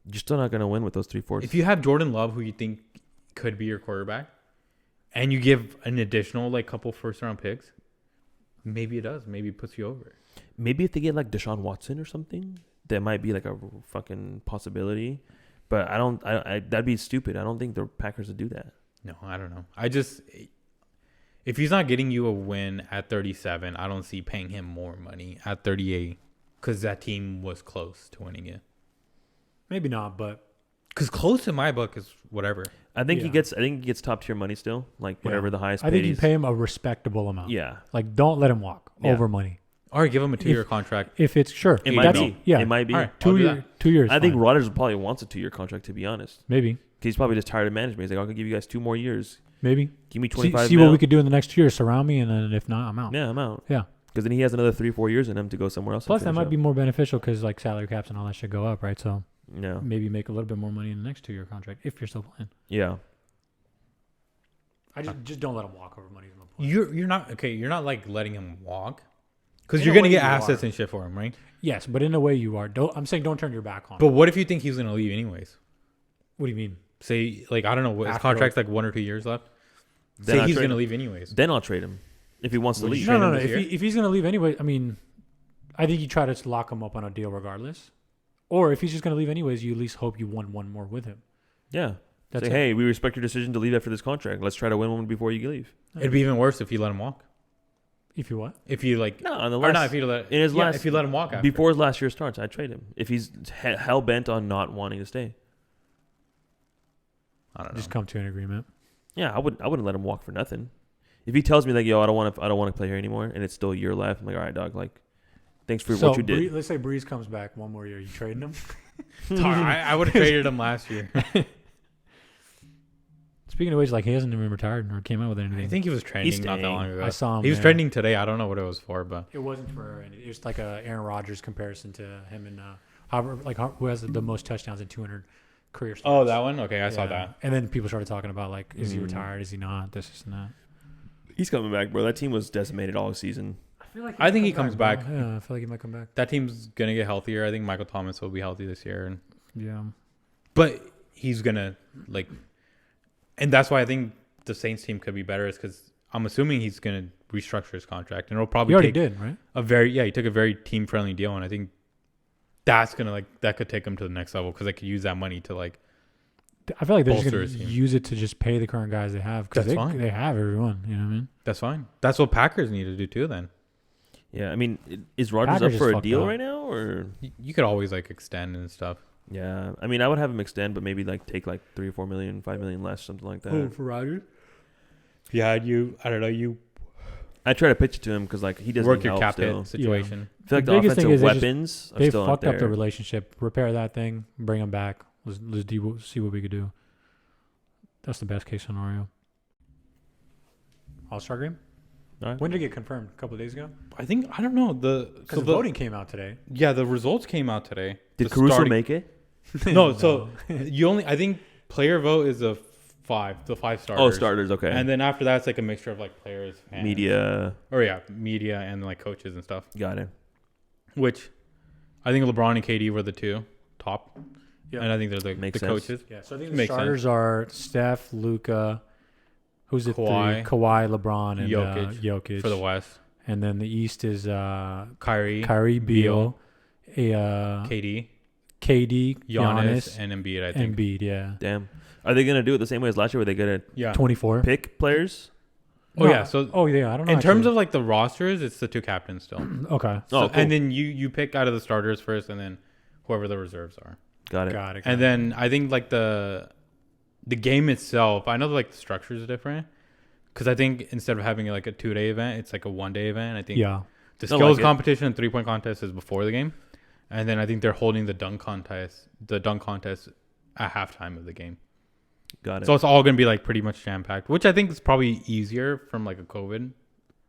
Speaker 3: You're still not gonna win with those 3-4.
Speaker 1: If you have Jordan Love, who you think could be your quarterback, and you give an additional like couple first round picks, maybe it does. Maybe it puts you over.
Speaker 3: Maybe if they get like Deshaun Watson or something, that might be like a fucking possibility. But I that'd be stupid. I don't think the Packers would do that.
Speaker 1: No, I don't know. If he's not getting you a win at 37, I don't see paying him more money at 38 because that team was close to winning it.
Speaker 2: Maybe not, but
Speaker 1: because close in my book is whatever.
Speaker 3: I think he gets top tier money still, like whatever the highest. I
Speaker 2: think you pay him a respectable amount.
Speaker 3: Yeah,
Speaker 2: like don't let him walk over money.
Speaker 1: Or give him a 2-year contract.
Speaker 2: If it's
Speaker 3: it might be. Yeah, it might be.
Speaker 1: Right,
Speaker 2: 2 years.
Speaker 3: I think Rodgers probably wants a 2-year contract, to be honest.
Speaker 2: Maybe
Speaker 3: he's probably just tired of management. He's like, I can give you guys 2 more years.
Speaker 2: Maybe
Speaker 3: give me 25.
Speaker 2: See what we could do in the next year. Surround me, and then if not, I'm out.
Speaker 3: Yeah, I'm out.
Speaker 2: Yeah,
Speaker 3: because then he has another 3-4 years in him to go somewhere else.
Speaker 2: Plus, that might be more beneficial because like salary caps and all that should go up, right? So
Speaker 3: yeah,
Speaker 2: maybe make a little bit more money in the next 2-year contract if you're still playing.
Speaker 3: Yeah.
Speaker 2: I just don't let him walk over money.
Speaker 1: You're not okay. You're not like letting him walk because you're gonna get assets and shit for him, right?
Speaker 2: Yes, but in a way you are. I'm saying don't turn your back on him.
Speaker 1: But what if you think he's gonna leave anyways?
Speaker 2: What do you mean?
Speaker 1: Say like I don't know. His contract's like 1 or 2 years left.
Speaker 3: Then
Speaker 1: say he's gonna leave anyways.
Speaker 3: Then I'll trade him if he wants to leave.
Speaker 2: No. If he's gonna leave anyway, I mean, I think you try to lock him up on a deal regardless. Or if he's just gonna leave anyways, you at least hope you won one more with him.
Speaker 3: Yeah. Say, hey, we respect your decision to leave after this contract. Let's try to win one before you leave.
Speaker 1: It'd be even worse if you let him walk.
Speaker 2: If you what?
Speaker 1: If you like
Speaker 3: no, on the last, or not
Speaker 1: if you let
Speaker 3: in his last,
Speaker 1: if you let him walk after.
Speaker 3: Before his last year starts, I'd trade him if he's hell bent on not wanting to stay.
Speaker 1: I don't know.
Speaker 2: Just come to an agreement.
Speaker 3: Yeah, I wouldn't let him walk for nothing. If he tells me like, yo, I don't want to play here anymore, and it's still a year left, I'm like, all right, dog, like, thanks for what you did.
Speaker 2: Let's say Breeze comes back one more year. You trading him?
Speaker 1: I would have traded him last year.
Speaker 2: Speaking of which, like he hasn't even retired or came out with anything.
Speaker 1: I think he was trending not that long ago.
Speaker 2: I saw him.
Speaker 1: He was trending today. I don't know what it was for, but
Speaker 2: it wasn't for. It was like a Aaron Rodgers comparison to him and who has the most touchdowns in 200 career starts.
Speaker 1: Oh, that one. Okay, I saw that.
Speaker 2: And then people started talking about like, is he retired? Is he not? This and that.
Speaker 3: He's coming back, bro. That team was decimated all season.
Speaker 1: I think he comes back.
Speaker 2: Yeah, I feel like he might come back.
Speaker 1: That team's gonna get healthier. I think Michael Thomas will be healthy this year.
Speaker 2: Yeah,
Speaker 1: but he's gonna like, and that's why I think the Saints team could be better. Is because I'm assuming he's gonna restructure his contract, and it'll probably
Speaker 2: he did, right?
Speaker 1: He took a very team friendly deal, and I think that's gonna that could take him to the next level because they could use that money to like.
Speaker 2: I feel like they're just going to use it to just pay the current guys they have because they have everyone. You know what I mean?
Speaker 1: That's fine. That's what Packers need to do too. Then.
Speaker 3: Yeah, I mean, is Rodgers up for a deal right now, or
Speaker 1: you could always like extend and stuff?
Speaker 3: Yeah, I mean, I would have him extend, but maybe like take like 3 or 4 million, 5 million less, something like that.
Speaker 2: Oh, for Rodgers?
Speaker 1: Yeah, I don't know.
Speaker 3: I try to pitch it to him because like he doesn't
Speaker 1: work your
Speaker 3: help
Speaker 1: cap
Speaker 3: still.
Speaker 1: hit situation.
Speaker 3: I feel like the
Speaker 2: biggest thing
Speaker 3: offensive
Speaker 2: is
Speaker 3: weapons
Speaker 2: they
Speaker 3: are still
Speaker 2: fucked
Speaker 3: not
Speaker 2: up the
Speaker 3: there.
Speaker 2: relationship. Repair that thing, bring him back. Let's see what we could do. That's the best case scenario. All-Star Game?
Speaker 3: Right.
Speaker 2: When did it get confirmed? A couple of days ago?
Speaker 1: I don't know
Speaker 2: Because the voting came out today.
Speaker 1: Yeah, the results came out today.
Speaker 3: Did Caruso make it?
Speaker 1: No, so I think player vote is the five starters.
Speaker 3: Oh, starters, okay.
Speaker 1: And then after that, it's like a mixture of like players, fans,
Speaker 3: Media,
Speaker 1: media, and like coaches and stuff.
Speaker 3: got it.
Speaker 1: Which I think LeBron and KD were the two top.
Speaker 2: Yep.
Speaker 1: And I think they're the coaches.
Speaker 2: Yeah, so I think the starters are Steph, Luka, who's the
Speaker 1: Kawhi,
Speaker 2: LeBron, and
Speaker 1: Jokic for the West.
Speaker 2: And then the East is
Speaker 1: Kyrie,
Speaker 2: Beal,
Speaker 1: KD,
Speaker 2: Giannis,
Speaker 1: and Embiid, I think.
Speaker 2: Embiid, yeah.
Speaker 3: Damn. Are they going to do it the same way as last year where they get to
Speaker 2: 24
Speaker 3: pick players?
Speaker 1: Oh, yeah. So,
Speaker 2: I don't know.
Speaker 1: In terms of like the rosters, it's the two captains still.
Speaker 2: Okay.
Speaker 1: So, cool. And then you pick out of the starters first and then whoever the reserves are.
Speaker 3: Got it.
Speaker 1: And then I think like the game itself, I know like the structure is different because I think instead of having like a 2-day event, it's like a 1-day event. I think the skills competition and 3-point contest is before the game, and then I think they're holding the dunk contest at halftime of the game.
Speaker 3: Got it.
Speaker 1: So it's all gonna be like pretty much jam packed, which I think is probably easier from like a COVID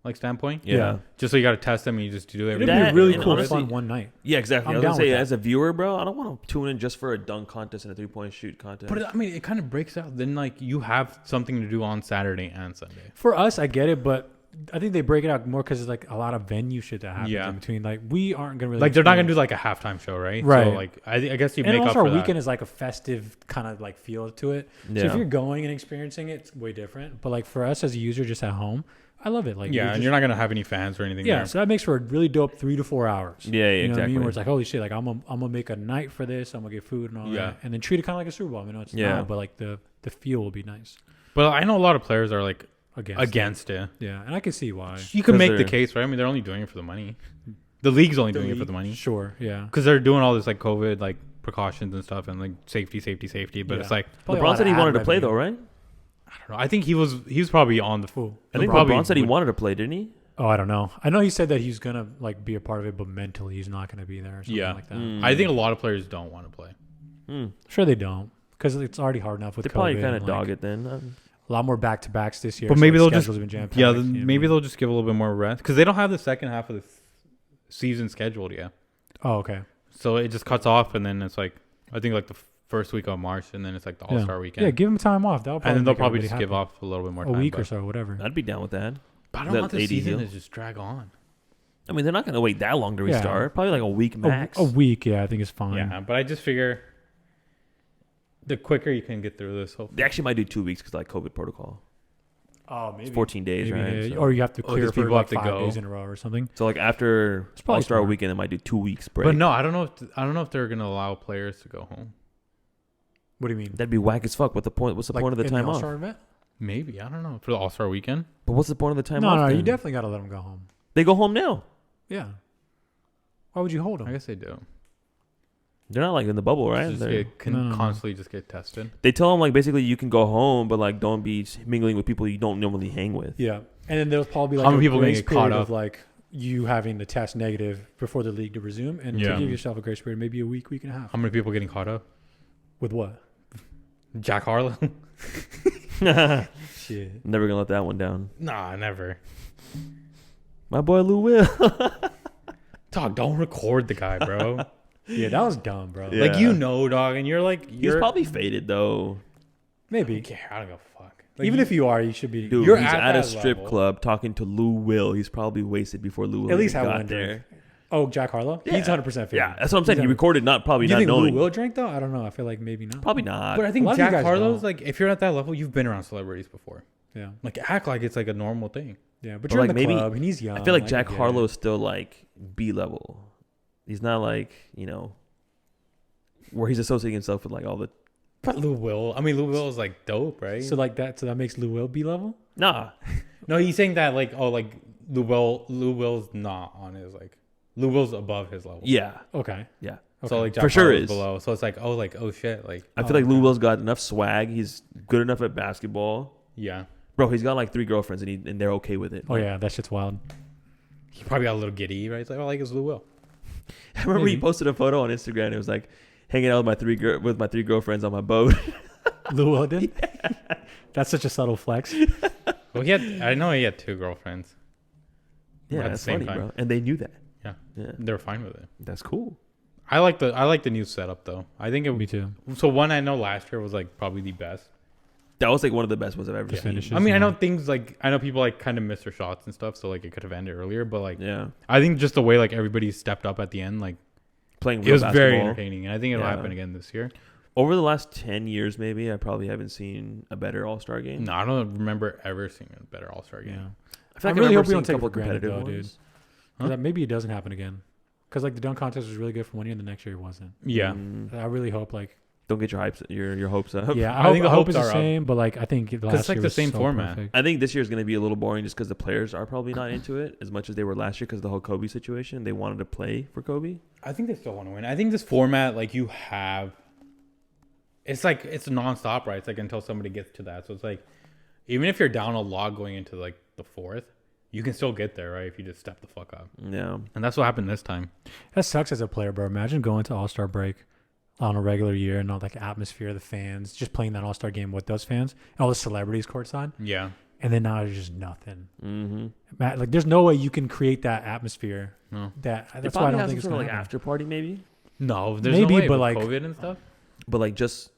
Speaker 1: like standpoint.
Speaker 3: Yeah.
Speaker 1: Just so you got to test them and you just do
Speaker 2: It'd
Speaker 1: everything.
Speaker 2: be really cool fun one night.
Speaker 3: Yeah, exactly.
Speaker 2: I'm
Speaker 3: I was
Speaker 2: down
Speaker 3: going to say,
Speaker 2: with
Speaker 3: as a viewer, bro, I don't want to tune in just for a dunk contest and a 3-point shoot contest.
Speaker 1: But I mean, it kind of breaks out. Then like you have something to do on Saturday and Sunday.
Speaker 2: For us, I get it, but I think they break it out more because it's like a lot of venue shit that happens in between. Like we aren't gonna really
Speaker 1: like they're not gonna do like a halftime show, right?
Speaker 2: Right.
Speaker 1: So like I guess you
Speaker 2: and
Speaker 1: make up for
Speaker 2: our
Speaker 1: that.
Speaker 2: weekend is like a festive kind of like feel to it.
Speaker 3: Yeah.
Speaker 2: So if you're going and experiencing it, it's way different. But like for us as a user, just at home, I love it. Like
Speaker 1: and you're not gonna have any fans or anything.
Speaker 2: Yeah, so that makes for a really dope 3 to 4 hours.
Speaker 3: Yeah,
Speaker 2: you know
Speaker 3: exactly.
Speaker 2: what I mean? Where it's like, holy shit, like I'm gonna make a night for this. I'm gonna get food and all that, and then treat it kind of like a Super Bowl. I mean, it's not, but like the feel will be nice.
Speaker 1: But I know a lot of players are like
Speaker 2: against
Speaker 1: it.
Speaker 2: Yeah, and I can see why.
Speaker 1: You can make the case, right? I mean, they're only doing it for the money. The league's only doing it for the money.
Speaker 2: Sure, yeah.
Speaker 1: Because they're doing all this like COVID like precautions and stuff and like safety. But it's like
Speaker 3: LeBron said he wanted to play though, right?
Speaker 1: I don't know. I think he was probably on the fool.
Speaker 3: I think LeBron said he wanted to play, didn't he?
Speaker 2: Oh, I don't know. I know he said that he's gonna like be a part of it, but mentally he's not gonna be there or something like that.
Speaker 1: I think a lot of players don't want to play.
Speaker 2: Sure they don't, because it's already hard enough with
Speaker 3: they
Speaker 2: COVID.
Speaker 3: Probably kind of dog it then.
Speaker 2: A lot more back-to-backs this year.
Speaker 1: But maybe they'll just
Speaker 2: maybe
Speaker 1: they'll just give a little bit more rest because they don't have the second half of the season scheduled yet.
Speaker 2: Oh, okay.
Speaker 1: So it just cuts off, and then it's like I think like the first week of March, and then it's like the All-Star weekend.
Speaker 2: Yeah, give them time off.
Speaker 1: And then they'll probably just give off a little bit more time.
Speaker 2: A week or so, whatever.
Speaker 3: I'd be down with that.
Speaker 1: But I don't want the season to just drag on.
Speaker 3: I mean, they're not going to wait that long to restart. Probably like a week max.
Speaker 2: A week, I think is fine.
Speaker 1: Yeah, but I just figure the quicker you can get through this, hopefully.
Speaker 3: They actually might do 2 weeks because like COVID protocol.
Speaker 2: Oh, maybe.
Speaker 3: It's 14 days, right?
Speaker 2: So. Or you have to clear for
Speaker 1: people
Speaker 2: like
Speaker 1: have to
Speaker 2: 5 days in a row or something.
Speaker 3: So like after All-Star weekend, they might do 2 weeks break.
Speaker 1: But no, I don't know if they're gonna allow players to go home.
Speaker 2: What do you mean?
Speaker 3: That'd be whack as fuck. What's the point of the time off?
Speaker 2: Event?
Speaker 1: Maybe, I don't know, for the All-Star weekend.
Speaker 3: But what's the point of the time off?
Speaker 2: No,
Speaker 3: then?
Speaker 2: you definitely got to let them go home.
Speaker 3: They go home now.
Speaker 2: Yeah. Why would you hold them?
Speaker 1: I guess they do.
Speaker 3: They're not like in the bubble, right?
Speaker 1: Constantly just get tested.
Speaker 3: They tell them like basically you can go home, but like don't be mingling with people you don't normally hang with.
Speaker 2: Yeah, and then there's probably like
Speaker 1: how many people going to get caught up
Speaker 2: of like you having to test negative before the league to resume, and to give yourself a grace period, maybe a week and a half.
Speaker 1: How many people getting caught up?
Speaker 2: With what?
Speaker 1: Jack Harlow.
Speaker 2: Shit.
Speaker 3: Never gonna let that one down.
Speaker 1: Nah, never.
Speaker 3: My boy Lou Will.
Speaker 1: Dog, don't record the guy, bro.
Speaker 2: Yeah, that was dumb, bro.
Speaker 3: Yeah.
Speaker 1: Like dog, and you're like
Speaker 3: he's probably faded though.
Speaker 2: Maybe.
Speaker 1: I don't give a fuck. Like,
Speaker 2: even if you are, you should be.
Speaker 3: Dude,
Speaker 1: you're
Speaker 3: he's at a strip
Speaker 1: level.
Speaker 3: club talking to Lou Will. He's probably wasted before Lou Will
Speaker 2: at least have
Speaker 3: got
Speaker 2: one
Speaker 3: there.
Speaker 2: drink. Oh, Jack Harlow?
Speaker 3: Yeah.
Speaker 2: He's 100% faded.
Speaker 3: Yeah, that's what I'm saying. He recorded probably
Speaker 2: you
Speaker 3: not
Speaker 2: think
Speaker 3: knowing.
Speaker 2: Lou Will drink though? I don't know. I feel like maybe not.
Speaker 3: Probably not.
Speaker 1: But I think
Speaker 2: A lot of you
Speaker 1: Jack
Speaker 2: guys
Speaker 1: Harlow's
Speaker 2: don't.
Speaker 1: like, if you're at that level, you've been around celebrities before.
Speaker 2: Yeah.
Speaker 1: Like, act like it's like a normal thing.
Speaker 2: Yeah, but you're
Speaker 3: like
Speaker 2: in the
Speaker 3: maybe,
Speaker 2: club and he's young.
Speaker 3: I feel like Jack Harlow is still like B level. He's not like, where he's associating himself with like all the.
Speaker 1: But Lou Will is like dope, right?
Speaker 2: So like that. So that makes Lou Will B level.
Speaker 3: Nah.
Speaker 1: No, he's saying that like Lou Will's not on his like Lou Will's above his level.
Speaker 3: Yeah.
Speaker 2: Okay.
Speaker 3: Yeah.
Speaker 1: So like Jack
Speaker 3: for sure
Speaker 1: Harlow's
Speaker 3: is
Speaker 1: below. So it's like oh shit like
Speaker 3: I feel like Lou Will's got enough swag. He's good enough at basketball.
Speaker 1: Yeah.
Speaker 3: Bro, he's got like 3 girlfriends and they're okay with it.
Speaker 2: Oh yeah, that shit's wild.
Speaker 1: He probably got a little giddy, right? It's like, it's Lil Will.
Speaker 3: I remember he posted a photo on Instagram. And it was like hanging out with my 3 girlfriends on my boat.
Speaker 2: Lil Will did? Yeah. That's such a subtle flex.
Speaker 1: Well, I know he had 2 girlfriends.
Speaker 3: Yeah,
Speaker 1: at the
Speaker 3: that's
Speaker 1: same
Speaker 3: funny,
Speaker 1: time.
Speaker 3: bro. And they knew that.
Speaker 1: Yeah,
Speaker 3: Yeah,
Speaker 1: they were fine with it.
Speaker 3: that's cool.
Speaker 1: I like the new setup though. I think
Speaker 2: Me too.
Speaker 1: So one I know last year was like probably the best.
Speaker 3: That was like one of the best ones I've ever seen.
Speaker 2: Finishes,
Speaker 1: I mean,
Speaker 2: yeah.
Speaker 1: I know people like kind of miss their shots and stuff, so like it could have ended earlier. But like,
Speaker 3: Yeah,
Speaker 1: I think just the way like everybody stepped up at the end, like
Speaker 3: playing
Speaker 1: it
Speaker 3: real
Speaker 1: was
Speaker 3: basketball.
Speaker 1: very entertaining, and I think it'll
Speaker 3: Yeah.
Speaker 1: happen again this year.
Speaker 3: Over the last 10 years, maybe I probably haven't seen a better All-Star game.
Speaker 1: No, I don't remember ever seeing a better All-Star game.
Speaker 2: Yeah.
Speaker 3: I feel like
Speaker 2: really
Speaker 3: I
Speaker 2: hope we
Speaker 3: remember
Speaker 2: don't
Speaker 3: seeing
Speaker 2: take
Speaker 3: a
Speaker 2: it for
Speaker 3: couple
Speaker 2: granted,
Speaker 3: competitive
Speaker 2: though, dude.
Speaker 3: ones.
Speaker 1: Huh?
Speaker 2: That maybe it doesn't happen again. Because like the dunk contest was really good for one year, and the next year it wasn't.
Speaker 1: Yeah.
Speaker 2: I really hope like.
Speaker 3: Don't get your hopes up.
Speaker 2: Yeah,
Speaker 1: I think the
Speaker 2: I hope
Speaker 1: hopes
Speaker 2: it's the
Speaker 1: are up.
Speaker 2: same, but like I think last
Speaker 1: it's like
Speaker 2: year
Speaker 1: the
Speaker 2: was
Speaker 1: same
Speaker 2: so
Speaker 1: format.
Speaker 2: perfect.
Speaker 3: I think this year is going to be a little boring just because the players are probably not into it as much as they were last year because of the whole Kobe situation. They wanted to play for Kobe.
Speaker 1: I think they still want to win. I think this format, like you have, it's like it's nonstop, right? It's like until somebody gets to that. So it's like, even if you're down a lot going into like the 4th, you can still get there, right? If you just step the fuck up.
Speaker 3: Yeah.
Speaker 1: And that's what happened this time.
Speaker 2: That sucks as a player, bro. Imagine going to All-Star break on a regular year and all like atmosphere, the fans, just playing that All-Star game with those fans, and all the celebrities courtside,
Speaker 1: Yeah.
Speaker 2: and then now there's just nothing.
Speaker 3: Mm-hmm.
Speaker 2: Matt, like there's no way you can create that atmosphere.
Speaker 1: No.
Speaker 2: That's why I don't think it's
Speaker 3: sort of
Speaker 2: gonna
Speaker 3: like
Speaker 2: happen.
Speaker 3: after party maybe,
Speaker 1: No, there's
Speaker 2: Maybe,
Speaker 1: no way
Speaker 2: but
Speaker 1: with
Speaker 2: like-
Speaker 1: COVID and stuff
Speaker 3: but like just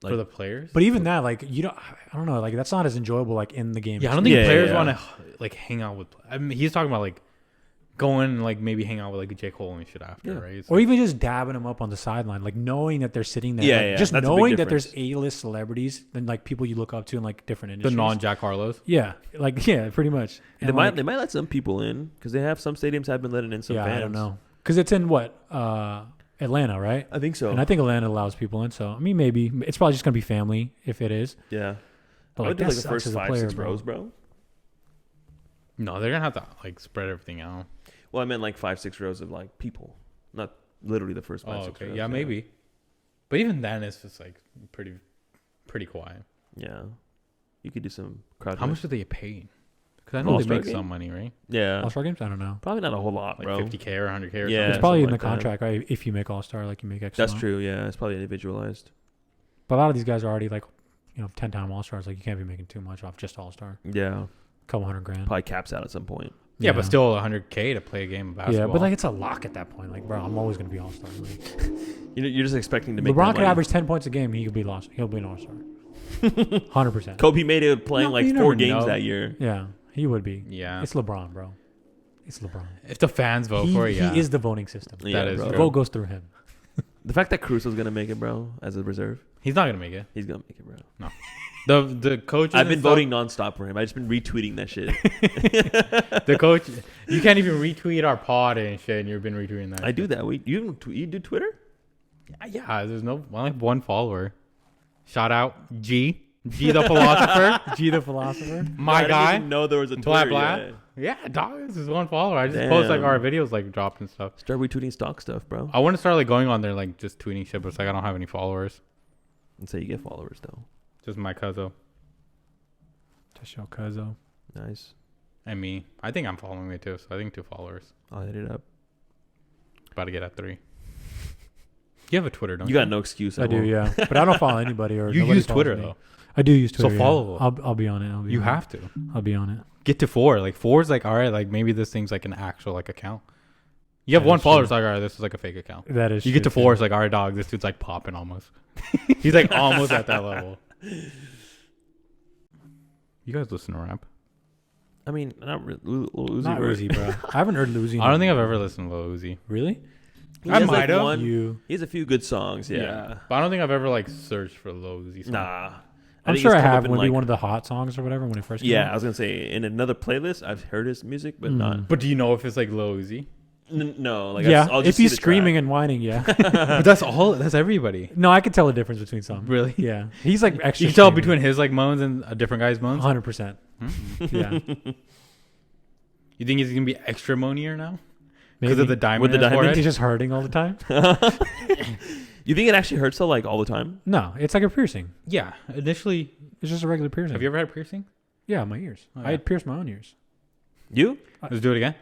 Speaker 1: for the players.
Speaker 2: But even that, like you don't, I don't know, like that's not as enjoyable like in the game.
Speaker 1: Yeah, I don't think
Speaker 3: Yeah,
Speaker 1: players
Speaker 3: yeah.
Speaker 1: want to like hang out with. I mean, he's talking about like going and like maybe hang out with like J. Cole and shit after,
Speaker 3: Yeah.
Speaker 1: right? It's
Speaker 2: Or
Speaker 1: like-
Speaker 2: even just dabbing them up on the sideline, like knowing that they're sitting there.
Speaker 3: Yeah,
Speaker 2: like,
Speaker 3: yeah,
Speaker 2: just
Speaker 3: that's a big
Speaker 2: knowing that there's
Speaker 3: difference.
Speaker 2: A-list celebrities and like people you look up to in like different
Speaker 1: the
Speaker 2: industries.
Speaker 1: non-Jack Harlows.
Speaker 2: Yeah, like yeah, pretty much. And
Speaker 3: they
Speaker 2: like,
Speaker 3: might let some people in because they have some stadiums have been letting in some fans.
Speaker 2: I don't know, because it's in what Atlanta, right?
Speaker 3: I think so.
Speaker 2: And I think Atlanta allows people in. So I mean, maybe it's probably just gonna be family if it is.
Speaker 3: yeah.
Speaker 2: But
Speaker 3: I
Speaker 2: like
Speaker 3: would do
Speaker 2: that
Speaker 3: like the
Speaker 2: sucks
Speaker 3: first
Speaker 2: as a
Speaker 3: 5,
Speaker 2: player,
Speaker 3: 6
Speaker 2: bro.
Speaker 3: rows, bro.
Speaker 1: No, they're gonna have to like spread everything out.
Speaker 3: Well, I meant like 5, 6 rows of like people, not literally the first 5,
Speaker 1: Oh,
Speaker 3: 6
Speaker 1: okay.
Speaker 3: rows.
Speaker 1: Yeah, maybe. But even then, it's just like pretty quiet.
Speaker 3: Yeah, you could do some crowd.
Speaker 1: How
Speaker 3: noise.
Speaker 1: much do they get paid? Because I know they
Speaker 3: All-Star
Speaker 1: make
Speaker 3: game?
Speaker 1: some money, right?
Speaker 3: Yeah,
Speaker 2: All-Star games, I don't know.
Speaker 3: probably not a whole lot,
Speaker 1: Like
Speaker 3: bro.
Speaker 1: 50K or 100K or
Speaker 3: Yeah,
Speaker 2: It's
Speaker 1: something.
Speaker 2: probably in
Speaker 3: something
Speaker 2: the
Speaker 3: like that.
Speaker 2: contract, right? If you make All-Star, like you make X.
Speaker 3: That's
Speaker 2: amount.
Speaker 3: true. Yeah, it's probably individualized.
Speaker 2: But a lot of these guys are already like, 10-time All-Stars. Like you can't be making too much off just All-Star.
Speaker 3: Yeah,
Speaker 2: Couple $100,000.
Speaker 3: probably caps out at some point.
Speaker 1: Yeah, but still 100K to play a game of basketball.
Speaker 2: Yeah, but like it's a lock at that point. Like, bro, I'm always gonna be All-Star. Like,
Speaker 3: You're just expecting to make.
Speaker 2: LeBron
Speaker 3: that
Speaker 2: could
Speaker 3: money.
Speaker 2: average 10 points a game. He'll be an All-Star. 100%.
Speaker 3: Kobe made it playing
Speaker 1: No,
Speaker 3: like
Speaker 1: you
Speaker 3: 4
Speaker 1: never
Speaker 3: games
Speaker 1: know.
Speaker 3: that year.
Speaker 2: Yeah, he would be.
Speaker 1: Yeah.
Speaker 2: It's LeBron, bro. It's LeBron.
Speaker 1: If the fans vote for it, yeah.
Speaker 2: He is the voting system.
Speaker 3: Yeah,
Speaker 1: is
Speaker 3: bro.
Speaker 2: The
Speaker 1: true.
Speaker 2: vote goes through him.
Speaker 3: The fact that Caruso's gonna make it, bro, as a reserve,
Speaker 1: He's not gonna make it.
Speaker 3: he's gonna make it, bro.
Speaker 1: The coach.
Speaker 3: I've been voting nonstop for him. I've just been retweeting that shit.
Speaker 1: The coach. You can't even retweet our pod and shit, and you've been retweeting that.
Speaker 3: I do that. You do Twitter?
Speaker 1: Yeah, there's only one follower. Shout out G the philosopher.
Speaker 2: G the philosopher.
Speaker 1: My
Speaker 3: I didn't
Speaker 1: guy.
Speaker 3: even know there was a
Speaker 1: Blah
Speaker 3: Twitter.
Speaker 1: blah.
Speaker 3: yet.
Speaker 1: Yeah, dog. This is one follower. I just post like
Speaker 3: Damn.
Speaker 1: our videos like dropped and stuff.
Speaker 3: Start retweeting stock stuff, bro.
Speaker 1: I want to start like going on there like just tweeting shit, but it's like I don't have any followers.
Speaker 3: And say you get followers though.
Speaker 1: Just my cousin
Speaker 2: Just show Cuzzo.
Speaker 3: Nice.
Speaker 1: and me. I think I'm following me too, so I think 2 followers.
Speaker 3: I'll hit it up.
Speaker 1: About to get at 3. You have a Twitter, don't you?
Speaker 3: You got no excuse.
Speaker 2: I do, yeah. But I don't follow anybody or
Speaker 1: You
Speaker 2: nobody
Speaker 1: use
Speaker 2: follows
Speaker 1: Twitter
Speaker 2: me.
Speaker 1: though.
Speaker 2: I do use Twitter.
Speaker 1: So follow.
Speaker 2: I'll be on it.
Speaker 1: You have to
Speaker 2: I'll be on it.
Speaker 1: get to 4. Like 4 is like all right. Like maybe this thing's like an actual like account. You have
Speaker 2: That
Speaker 1: 1
Speaker 2: is
Speaker 1: follower,
Speaker 2: true.
Speaker 1: it's like all right, this is like a fake account.
Speaker 2: That is.
Speaker 1: You get to
Speaker 2: true,
Speaker 1: 4,
Speaker 2: too.
Speaker 1: it's like all right, dog. This dude's like popping almost. He's like almost at that level. You guys listen to rap?
Speaker 3: I mean, not Lil Uzi.
Speaker 2: Not
Speaker 3: bro.
Speaker 2: Uzi, bro. I haven't heard Uzi.
Speaker 1: I don't think I've ever listened to Lil Uzi.
Speaker 2: Really?
Speaker 3: He
Speaker 1: I
Speaker 3: has,
Speaker 1: might have.
Speaker 3: one-
Speaker 2: You.
Speaker 3: He has a few good songs. Yeah.
Speaker 1: But I don't think I've ever like searched for Lil Uzi. Song.
Speaker 3: Nah.
Speaker 2: I'm
Speaker 3: think
Speaker 2: sure
Speaker 3: it's
Speaker 2: I
Speaker 3: come up
Speaker 2: have.
Speaker 3: in,
Speaker 2: Maybe
Speaker 3: like-
Speaker 2: one of the hot songs or whatever when it first came
Speaker 3: Yeah, I
Speaker 2: out.
Speaker 3: was gonna say in another playlist I've heard his music, but not.
Speaker 1: But do you know if it's like Lil Uzi?
Speaker 3: No, like
Speaker 2: Yeah,
Speaker 3: I'll
Speaker 2: if
Speaker 3: just see
Speaker 2: he's
Speaker 3: the
Speaker 2: screaming
Speaker 3: track.
Speaker 2: and whining, yeah.
Speaker 1: But that's all. That's everybody.
Speaker 2: No, I could tell the difference between some.
Speaker 1: Really?
Speaker 2: Yeah, he's like extra.
Speaker 1: You can tell between his like moans and a different guy's moans.
Speaker 2: 100%. Yeah,
Speaker 1: You think he's gonna be extra moanier now because
Speaker 2: maybe.
Speaker 1: of the diamond?
Speaker 3: With the
Speaker 1: in his
Speaker 3: diamond?
Speaker 2: I think
Speaker 1: forehead?
Speaker 2: he's just hurting all the time.
Speaker 3: You think it actually hurts so like all the time?
Speaker 2: No, it's like a piercing.
Speaker 1: Yeah. Initially,
Speaker 2: It's just a regular piercing.
Speaker 1: have you ever had a piercing?
Speaker 2: Yeah, my ears.
Speaker 1: Oh,
Speaker 2: I
Speaker 1: yeah.
Speaker 2: had pierced my own ears.
Speaker 3: You?
Speaker 1: Let's do it again.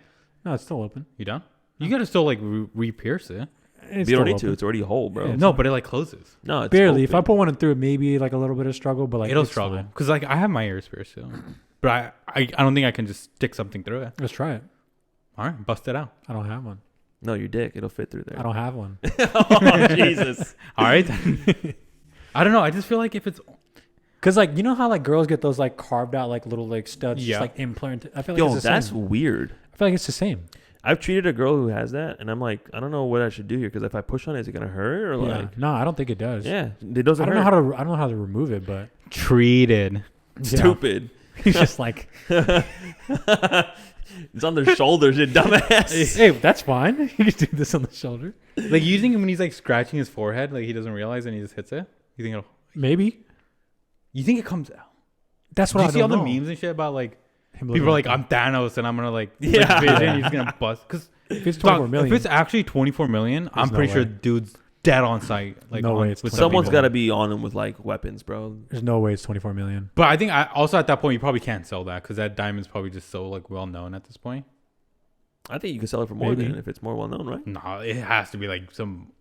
Speaker 2: No, it's still open.
Speaker 1: You done? You gotta still like re-pierce it.
Speaker 2: It's
Speaker 3: You don't
Speaker 2: still
Speaker 3: need to.
Speaker 2: open.
Speaker 3: It's already a hole, bro.
Speaker 2: Yeah,
Speaker 1: No, but it like closes.
Speaker 3: No, it's
Speaker 2: Barely. If
Speaker 3: open.
Speaker 2: I put one in through it, maybe like a little bit of struggle, but like
Speaker 1: It'll
Speaker 2: it's
Speaker 1: struggle
Speaker 2: fine.
Speaker 1: because like I have my ears pierced too, but I don't think I can just stick something through it.
Speaker 2: Let's try it.
Speaker 1: All right, bust it out.
Speaker 2: I don't have one.
Speaker 3: No, your dick. It'll fit through there.
Speaker 2: I don't have one.
Speaker 3: Oh, Jesus.
Speaker 1: All right. I don't know. I just feel like if it's
Speaker 2: Cause like you know how like girls get those like carved out like little like studs
Speaker 1: Yeah.
Speaker 2: just like implanted. I feel like
Speaker 3: Yo,
Speaker 2: it's the
Speaker 3: that's
Speaker 2: same.
Speaker 3: weird.
Speaker 2: I feel like it's the same.
Speaker 3: I've treated a girl who has that, and I'm like, I don't know what I should do here because if I push on it, is it gonna hurt or
Speaker 2: Yeah.
Speaker 3: like?
Speaker 2: No, I don't think it does.
Speaker 3: Yeah, it doesn't.
Speaker 2: I don't
Speaker 3: hurt.
Speaker 2: know how to remove it, but
Speaker 1: treated,
Speaker 3: Stupid.
Speaker 2: he's just like,
Speaker 3: It's on their shoulders, you dumbass.
Speaker 2: hey, that's fine. You can do this on the shoulder.
Speaker 1: like you think when he's like scratching his forehead, like he doesn't realize and he just hits it. You think it'll?
Speaker 2: Maybe.
Speaker 1: You think it comes out?
Speaker 2: That's
Speaker 1: Do
Speaker 2: what
Speaker 1: you
Speaker 2: I
Speaker 1: see all
Speaker 2: don't
Speaker 1: the
Speaker 2: know.
Speaker 1: memes and shit about like
Speaker 2: Him
Speaker 1: people are
Speaker 2: looking
Speaker 1: like,
Speaker 2: that.
Speaker 1: I'm Thanos and I'm gonna like
Speaker 3: Yeah.
Speaker 1: vision. He's gonna bust because
Speaker 2: If it's 24 million,
Speaker 1: if it's actually 24 million, I'm
Speaker 2: no
Speaker 1: pretty sure
Speaker 2: way.
Speaker 1: dude's dead on site. Like
Speaker 2: No
Speaker 1: on,
Speaker 2: way it's
Speaker 1: with
Speaker 2: 24
Speaker 1: some
Speaker 3: Someone's
Speaker 1: people.
Speaker 3: got to be on him with like weapons, bro.
Speaker 2: there's no way it's 24 million.
Speaker 1: But I think also at that point you probably can't sell that because that diamond's probably just so like well known at this point.
Speaker 3: I think you can sell it for more
Speaker 2: Maybe.
Speaker 3: than if it's more well known, right?
Speaker 1: No, it has to be like some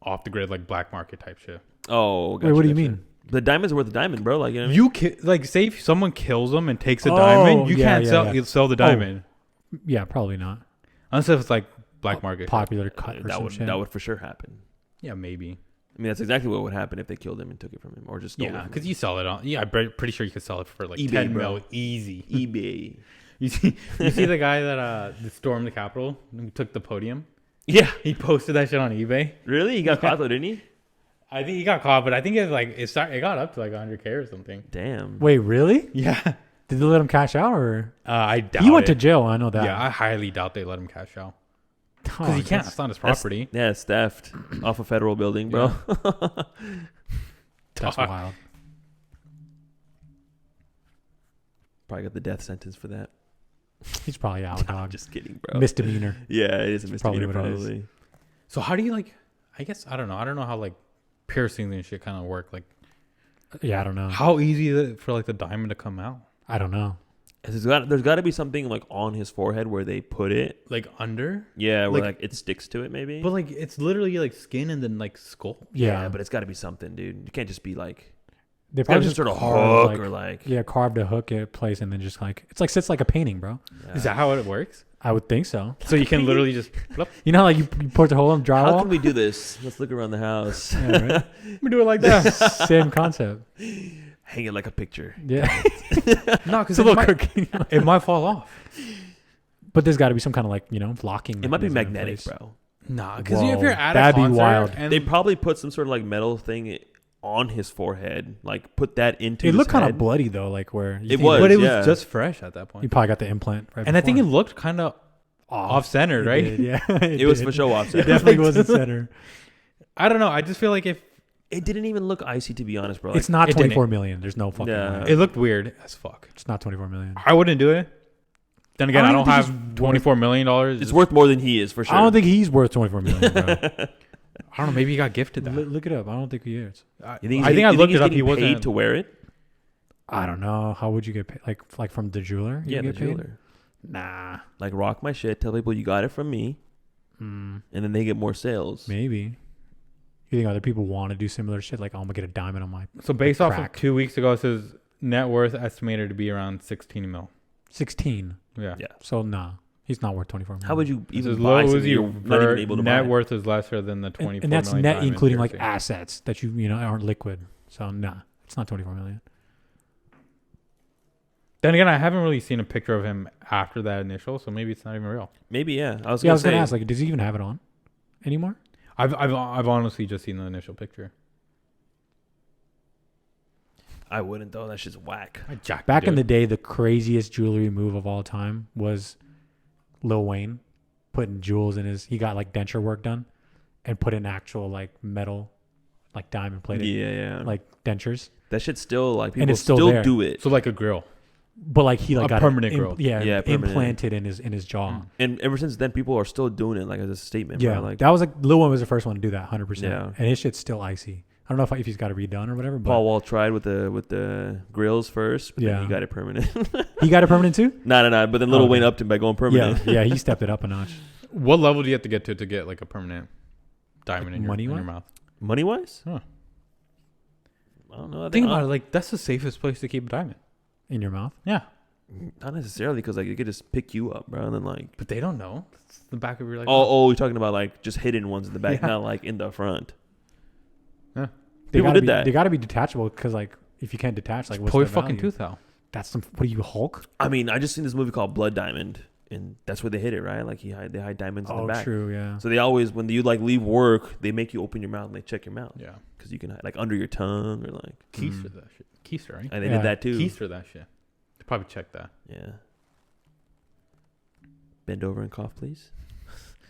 Speaker 1: off the grid like black market type shit.
Speaker 3: Oh,
Speaker 2: Wait, what do you mean?
Speaker 3: The diamond's worth a diamond, bro. Like, you know what I mean?
Speaker 1: You like say if someone kills them and takes a
Speaker 2: Oh,
Speaker 1: diamond, you
Speaker 2: yeah,
Speaker 1: can't
Speaker 2: yeah.
Speaker 1: sell the diamond
Speaker 2: Yeah, probably not.
Speaker 1: unless if it's like black market. shit.
Speaker 2: Popular cut or
Speaker 3: that
Speaker 2: some
Speaker 3: would
Speaker 2: shit.
Speaker 3: that would for sure happen.
Speaker 1: Yeah, maybe.
Speaker 3: I mean, that's exactly what would happen if they killed him and took it from him, or just stole it
Speaker 1: Yeah,
Speaker 3: from
Speaker 1: because
Speaker 3: him.
Speaker 1: you sell it on. Yeah, I'm pretty sure you could sell it for like
Speaker 3: eBay,
Speaker 1: 10
Speaker 3: bro.
Speaker 1: mil easy.
Speaker 3: eBay.
Speaker 1: You see the guy that stormed the Capitol and took the podium.
Speaker 3: Yeah,
Speaker 1: He posted that shit on eBay.
Speaker 3: really? He got caught though, didn't he?
Speaker 1: I think he got caught, but I think it got up to like 100K or something.
Speaker 3: Damn.
Speaker 2: Wait, really?
Speaker 1: Yeah,
Speaker 2: Did they let him cash out or?
Speaker 1: I doubt
Speaker 2: He went
Speaker 1: it.
Speaker 2: to jail. I know that.
Speaker 1: Yeah, I highly doubt they let him cash out
Speaker 2: Oh,
Speaker 1: because he can't.
Speaker 2: that's-
Speaker 1: It's not his
Speaker 3: That's-
Speaker 1: property.
Speaker 3: Yeah, it's theft off a federal building, bro.
Speaker 2: That's
Speaker 1: Dog.
Speaker 2: wild.
Speaker 3: Probably got the death sentence for that.
Speaker 2: He's probably out,
Speaker 3: I'm
Speaker 2: dog.
Speaker 3: just kidding, bro.
Speaker 2: Misdemeanor.
Speaker 3: Yeah, it is a
Speaker 2: Probably
Speaker 3: misdemeanor,
Speaker 2: what it is.
Speaker 3: probably.
Speaker 1: So how do you like? I guess I don't know. I don't know how like piercings and shit kind of work. Like
Speaker 2: Yeah, I don't know.
Speaker 1: how easy is it for like the diamond to come out?
Speaker 2: I don't know.
Speaker 3: There's got to be something like on his forehead where they put it.
Speaker 1: Like under?
Speaker 3: Yeah, where
Speaker 1: Like-
Speaker 3: like it sticks to it, maybe.
Speaker 1: But like it's literally like skin and then like skull.
Speaker 2: Yeah,
Speaker 3: but it's got to be something, dude. You can't just be like
Speaker 2: they
Speaker 3: it's gotta
Speaker 2: probably
Speaker 3: be
Speaker 2: just
Speaker 3: some sort of
Speaker 2: carved,
Speaker 3: hook or like.
Speaker 2: yeah, carved a hook at place and then just like it's like sits like a painting, bro.
Speaker 3: Yeah.
Speaker 1: Is that how it works?
Speaker 2: I would think so.
Speaker 1: So you can literally just flip.
Speaker 2: You know, how, like you put the hole in
Speaker 3: How
Speaker 2: drywall.
Speaker 3: can we do this? Let's look around the house.
Speaker 2: Yeah, right?
Speaker 1: We do it like that.
Speaker 2: Same concept.
Speaker 3: Hang it like a picture.
Speaker 2: Yeah,
Speaker 1: No, because
Speaker 2: it's a
Speaker 1: it,
Speaker 2: little
Speaker 1: might-
Speaker 2: crooked.
Speaker 1: it might fall off.
Speaker 2: But there's got to be some kind of like locking.
Speaker 3: It might be
Speaker 2: mechanism in
Speaker 3: magnetic,
Speaker 2: place.
Speaker 3: bro.
Speaker 1: Nah, because
Speaker 2: Whoa,
Speaker 1: if you're at
Speaker 2: that'd
Speaker 1: a
Speaker 2: be
Speaker 1: concert
Speaker 2: wild.
Speaker 1: and
Speaker 3: They probably put some sort of like metal thing on his forehead, like put that into.
Speaker 2: It
Speaker 3: his
Speaker 2: looked kind of
Speaker 3: head.
Speaker 2: bloody though, like where you
Speaker 3: It
Speaker 2: think
Speaker 3: was,
Speaker 1: but it was
Speaker 3: yeah.
Speaker 1: just fresh at that
Speaker 2: You
Speaker 1: point.
Speaker 2: probably got the implant, right?
Speaker 1: And I think it
Speaker 2: before.
Speaker 1: looked kind of off-centered,
Speaker 2: It
Speaker 1: right?
Speaker 2: did, yeah,
Speaker 3: It was
Speaker 2: did.
Speaker 3: for show off.
Speaker 2: It definitely wasn't center.
Speaker 1: I don't know. I just feel like if
Speaker 3: It didn't even look icy, to be honest, bro. Like,
Speaker 2: It's not
Speaker 1: it didn't.
Speaker 2: 24 million. There's no fucking
Speaker 3: Yeah.
Speaker 2: way.
Speaker 1: it looked weird as fuck.
Speaker 2: It's not 24 million.
Speaker 1: I wouldn't do it. Then again,
Speaker 2: I
Speaker 1: I
Speaker 2: don't
Speaker 1: don't
Speaker 2: think
Speaker 1: have
Speaker 2: it's
Speaker 1: $24 million.
Speaker 3: it's worth more than he is, for sure.
Speaker 2: I don't think he's worth 24 million, bro.
Speaker 1: I don't know. Maybe he got gifted that.
Speaker 2: Look it up. I don't think he is.
Speaker 3: You think
Speaker 1: I think I
Speaker 3: you
Speaker 1: looked
Speaker 3: he's
Speaker 1: it up. He
Speaker 3: getting paid
Speaker 1: wasn't.
Speaker 3: to wear it.
Speaker 2: I don't know. How would you get paid? Like from the jeweler? You
Speaker 3: Yeah, the
Speaker 2: get paid?
Speaker 3: jeweler.
Speaker 2: Nah.
Speaker 3: Like rock my shit. Tell people you got it from me, and then they get more sales.
Speaker 2: Maybe. You think other people want to do similar shit? Like, oh, I'm going to get a diamond on my
Speaker 1: So based off of
Speaker 2: crack.
Speaker 1: 2 weeks ago, it says net worth estimated to be around 16 mil.
Speaker 2: 16.
Speaker 1: Yeah.
Speaker 3: Yeah.
Speaker 2: So, nah. He's not worth 24 million.
Speaker 3: How would you
Speaker 1: This
Speaker 3: even
Speaker 1: is
Speaker 3: buy
Speaker 1: Lil
Speaker 3: something you're
Speaker 1: Uzi
Speaker 3: not even able to
Speaker 1: net
Speaker 3: buy?
Speaker 1: worth is lesser than the 24
Speaker 2: and that's
Speaker 1: million
Speaker 2: net
Speaker 1: diamond
Speaker 2: including like
Speaker 1: jersey.
Speaker 2: assets that you know aren't liquid. So, nah. It's not 24 million.
Speaker 1: Then again, I haven't really seen a picture of him after that initial, so maybe it's not even real.
Speaker 3: Maybe, yeah. I was
Speaker 2: Yeah, I
Speaker 3: gonna
Speaker 2: was going
Speaker 3: say.
Speaker 2: to ask, like, does he even have it on anymore?
Speaker 1: I've honestly just seen the initial picture.
Speaker 3: I wouldn't though. That shit's whack.
Speaker 1: I jacked
Speaker 2: Back
Speaker 1: it,
Speaker 2: in the
Speaker 1: dude.
Speaker 2: day, the craziest jewelry move of all time was Lil Wayne putting jewels in his. He got like denture work done, and put in actual like metal, like diamond plated,
Speaker 3: Yeah.
Speaker 2: like dentures.
Speaker 3: That shit's still like
Speaker 2: And
Speaker 3: people
Speaker 2: it's still
Speaker 3: still
Speaker 2: there.
Speaker 3: do it.
Speaker 1: So like a grill.
Speaker 2: But like he like
Speaker 1: A
Speaker 2: got
Speaker 1: permanent
Speaker 2: it,
Speaker 1: growth.
Speaker 2: yeah,
Speaker 3: permanent.
Speaker 2: implanted in his jaw.
Speaker 3: And ever since then, people are still doing it like as a statement.
Speaker 2: Yeah,
Speaker 3: bro. Like
Speaker 2: that was like Lil Wayne was the first one to do that, 100%.
Speaker 3: Yeah.
Speaker 2: And his shit's still icy. I don't know if he's got it redone or whatever. But
Speaker 3: Paul Wall tried with the grills first, but then he got it permanent.
Speaker 2: He got it permanent too?
Speaker 3: No. But then Lil Wayne upped him by going permanent.
Speaker 2: Yeah, he stepped it up a notch.
Speaker 1: What level do you have to get to get like a permanent diamond in your mouth?
Speaker 3: Money wise?
Speaker 1: Huh.
Speaker 3: I don't know.
Speaker 1: Think about it. Like that's the safest place to keep a diamond
Speaker 2: In your mouth?
Speaker 1: Yeah.
Speaker 3: Not necessarily, because like it could just pick you up, bro, and then like.
Speaker 1: But they don't know. It's the back of your like.
Speaker 3: Oh, you're talking about like just hidden ones in the back, not like in the front.
Speaker 1: Yeah.
Speaker 3: People did that.
Speaker 2: They got to be detachable, because like if you can't detach, like what's
Speaker 1: pull
Speaker 2: the
Speaker 1: your fucking
Speaker 2: value?
Speaker 1: tooth out.
Speaker 2: That's some. What are you, Hulk?
Speaker 3: I mean, I just seen this movie called Blood Diamond, and that's where they hid it, right? Like they hide diamonds in the back.
Speaker 2: Oh, true, yeah.
Speaker 3: So they always, when you like leave work, they make you open your mouth and they check your mouth.
Speaker 1: Yeah.
Speaker 3: Because you can hide, like under your tongue or like.
Speaker 1: Keister that shit. Keister, right?
Speaker 3: And they did that too.
Speaker 1: Keister that shit. They probably checked that.
Speaker 3: Yeah. Bend over and cough, please.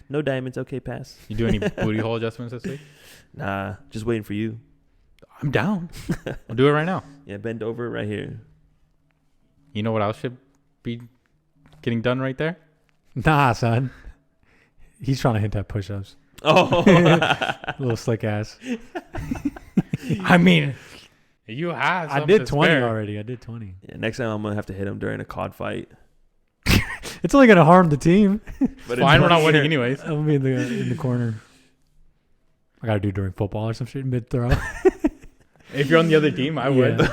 Speaker 3: No diamonds. Okay, pass.
Speaker 1: You do any booty hole adjustments this week?
Speaker 3: Nah, just waiting for you.
Speaker 1: I'm down. I'll do it right now.
Speaker 3: Yeah, bend over right here.
Speaker 1: You know what else should be getting done right there?
Speaker 2: Nah, son. He's trying to hint at push-ups.
Speaker 3: Oh.
Speaker 2: Little slick ass.
Speaker 1: I mean, you have.
Speaker 2: I did 20 already. I did 20.
Speaker 3: Yeah, next time I'm going to have to hit him during a COD fight.
Speaker 2: It's only going to harm the team.
Speaker 1: But fine, we're not winning anyways.
Speaker 2: I'm going to be in the corner. I got to do during football or some shit mid-throw.
Speaker 1: If you're on the other team, I would.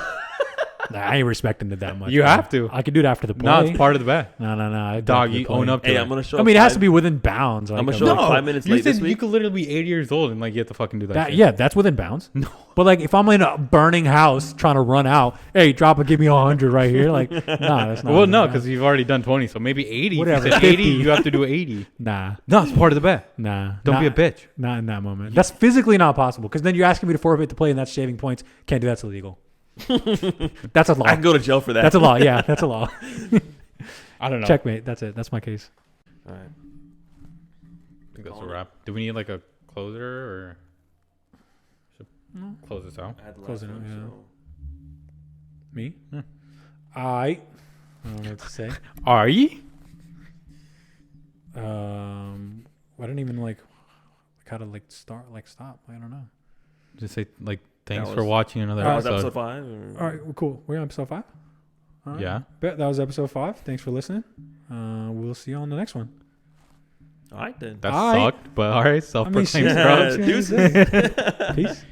Speaker 2: Nah, I ain't respecting it that much.
Speaker 1: You have to.
Speaker 2: I could do it after the play.
Speaker 1: No, it's part of the bet.
Speaker 2: No.
Speaker 1: Dog, you own up to it.
Speaker 3: I'm going to show
Speaker 2: I mean, it has to be within bounds. Like,
Speaker 3: I'm going to show up 5 minutes late this week.
Speaker 1: You could literally be 80 years old and like you have to fucking do that shit.
Speaker 2: Yeah, that's within bounds.
Speaker 1: No.
Speaker 2: But like if I'm in a burning house trying to run out, hey, drop it, give me 100 right here. Like, nah, that's not.
Speaker 1: Well, no, because you've already done 20, so maybe 80.
Speaker 2: Whatever.
Speaker 1: If you said 80, you have to do 80.
Speaker 2: Nah.
Speaker 1: No, it's part of the bet.
Speaker 2: Nah.
Speaker 1: Don't be a bitch.
Speaker 2: Not in that moment. That's physically not possible, because then you're asking me to forfeit the play and that's shaving points. Can't do that's illegal. That's a law.
Speaker 3: I can go to jail for that.
Speaker 2: That's a law. Yeah, that's a law.
Speaker 1: I don't know.
Speaker 2: Checkmate. That's it. That's my case.
Speaker 3: All right.
Speaker 1: I think that's a wrap. Do we need like a closer or should close this out?
Speaker 3: I had the
Speaker 2: Close
Speaker 3: last
Speaker 2: it out,
Speaker 3: one,
Speaker 2: yeah.
Speaker 3: so.
Speaker 2: Me?
Speaker 1: Yeah.
Speaker 2: I don't know what to say.
Speaker 1: Are ye?
Speaker 2: I didn't even like how to like start like stop. I don't know.
Speaker 1: Just say like thanks
Speaker 3: That
Speaker 1: for
Speaker 3: was-
Speaker 1: watching another
Speaker 3: That was
Speaker 1: episode.
Speaker 3: episode 5? Or?
Speaker 2: All right, well, cool. We're on episode 5. All right.
Speaker 1: Yeah.
Speaker 2: Bet that was episode 5. Thanks for listening. We'll see you on the next one.
Speaker 3: All right, then.
Speaker 1: That
Speaker 2: All right.
Speaker 1: sucked, but all right, self-proclaimed
Speaker 2: shit.
Speaker 1: scrubs.
Speaker 2: Peace.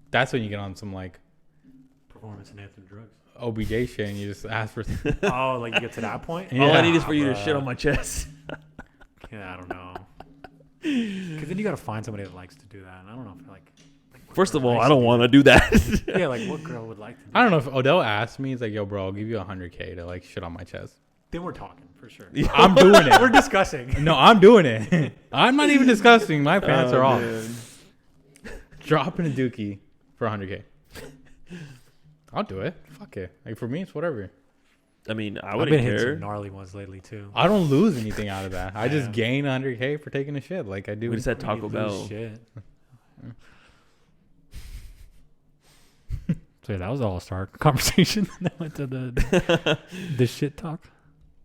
Speaker 1: That's when you get on some like
Speaker 2: Performance enhancing drugs.
Speaker 1: OBJ shit and you just ask for.
Speaker 2: Oh, like you get to that point?
Speaker 1: Yeah.
Speaker 3: All I need is for you to
Speaker 2: Bruh.
Speaker 3: shit on my chest.
Speaker 2: Yeah, I don't know. Because then you got to find somebody that likes to do that. And I don't know if like what
Speaker 3: First of
Speaker 2: girl
Speaker 3: all,
Speaker 2: likes
Speaker 3: I
Speaker 2: to
Speaker 3: don't want to do that.
Speaker 2: Yeah, like what girl would like to do
Speaker 1: I don't know if Odell asked me, he's like, "Yo, bro, I'll give you $100K to like shit on my chest."
Speaker 2: Then we're talking for sure.
Speaker 1: I'm doing it.
Speaker 2: We're discussing.
Speaker 1: No, I'm doing it. I'm not even discussing. My pants are off.
Speaker 3: Man.
Speaker 1: Dropping a dookie for $100K. I'll do it. Fuck it. Like for me, it's whatever.
Speaker 3: I mean, I
Speaker 2: I've
Speaker 3: wouldn't
Speaker 2: been hitting
Speaker 3: care.
Speaker 2: some gnarly ones lately too.
Speaker 1: I don't lose anything out of that. I just
Speaker 2: Yeah.
Speaker 1: gain $100K for taking a shit. Like I do.
Speaker 3: We just had
Speaker 2: You
Speaker 3: Taco
Speaker 2: lose
Speaker 3: Bell.
Speaker 2: Shit. So yeah, that was the all-star conversation. That went to the shit talk.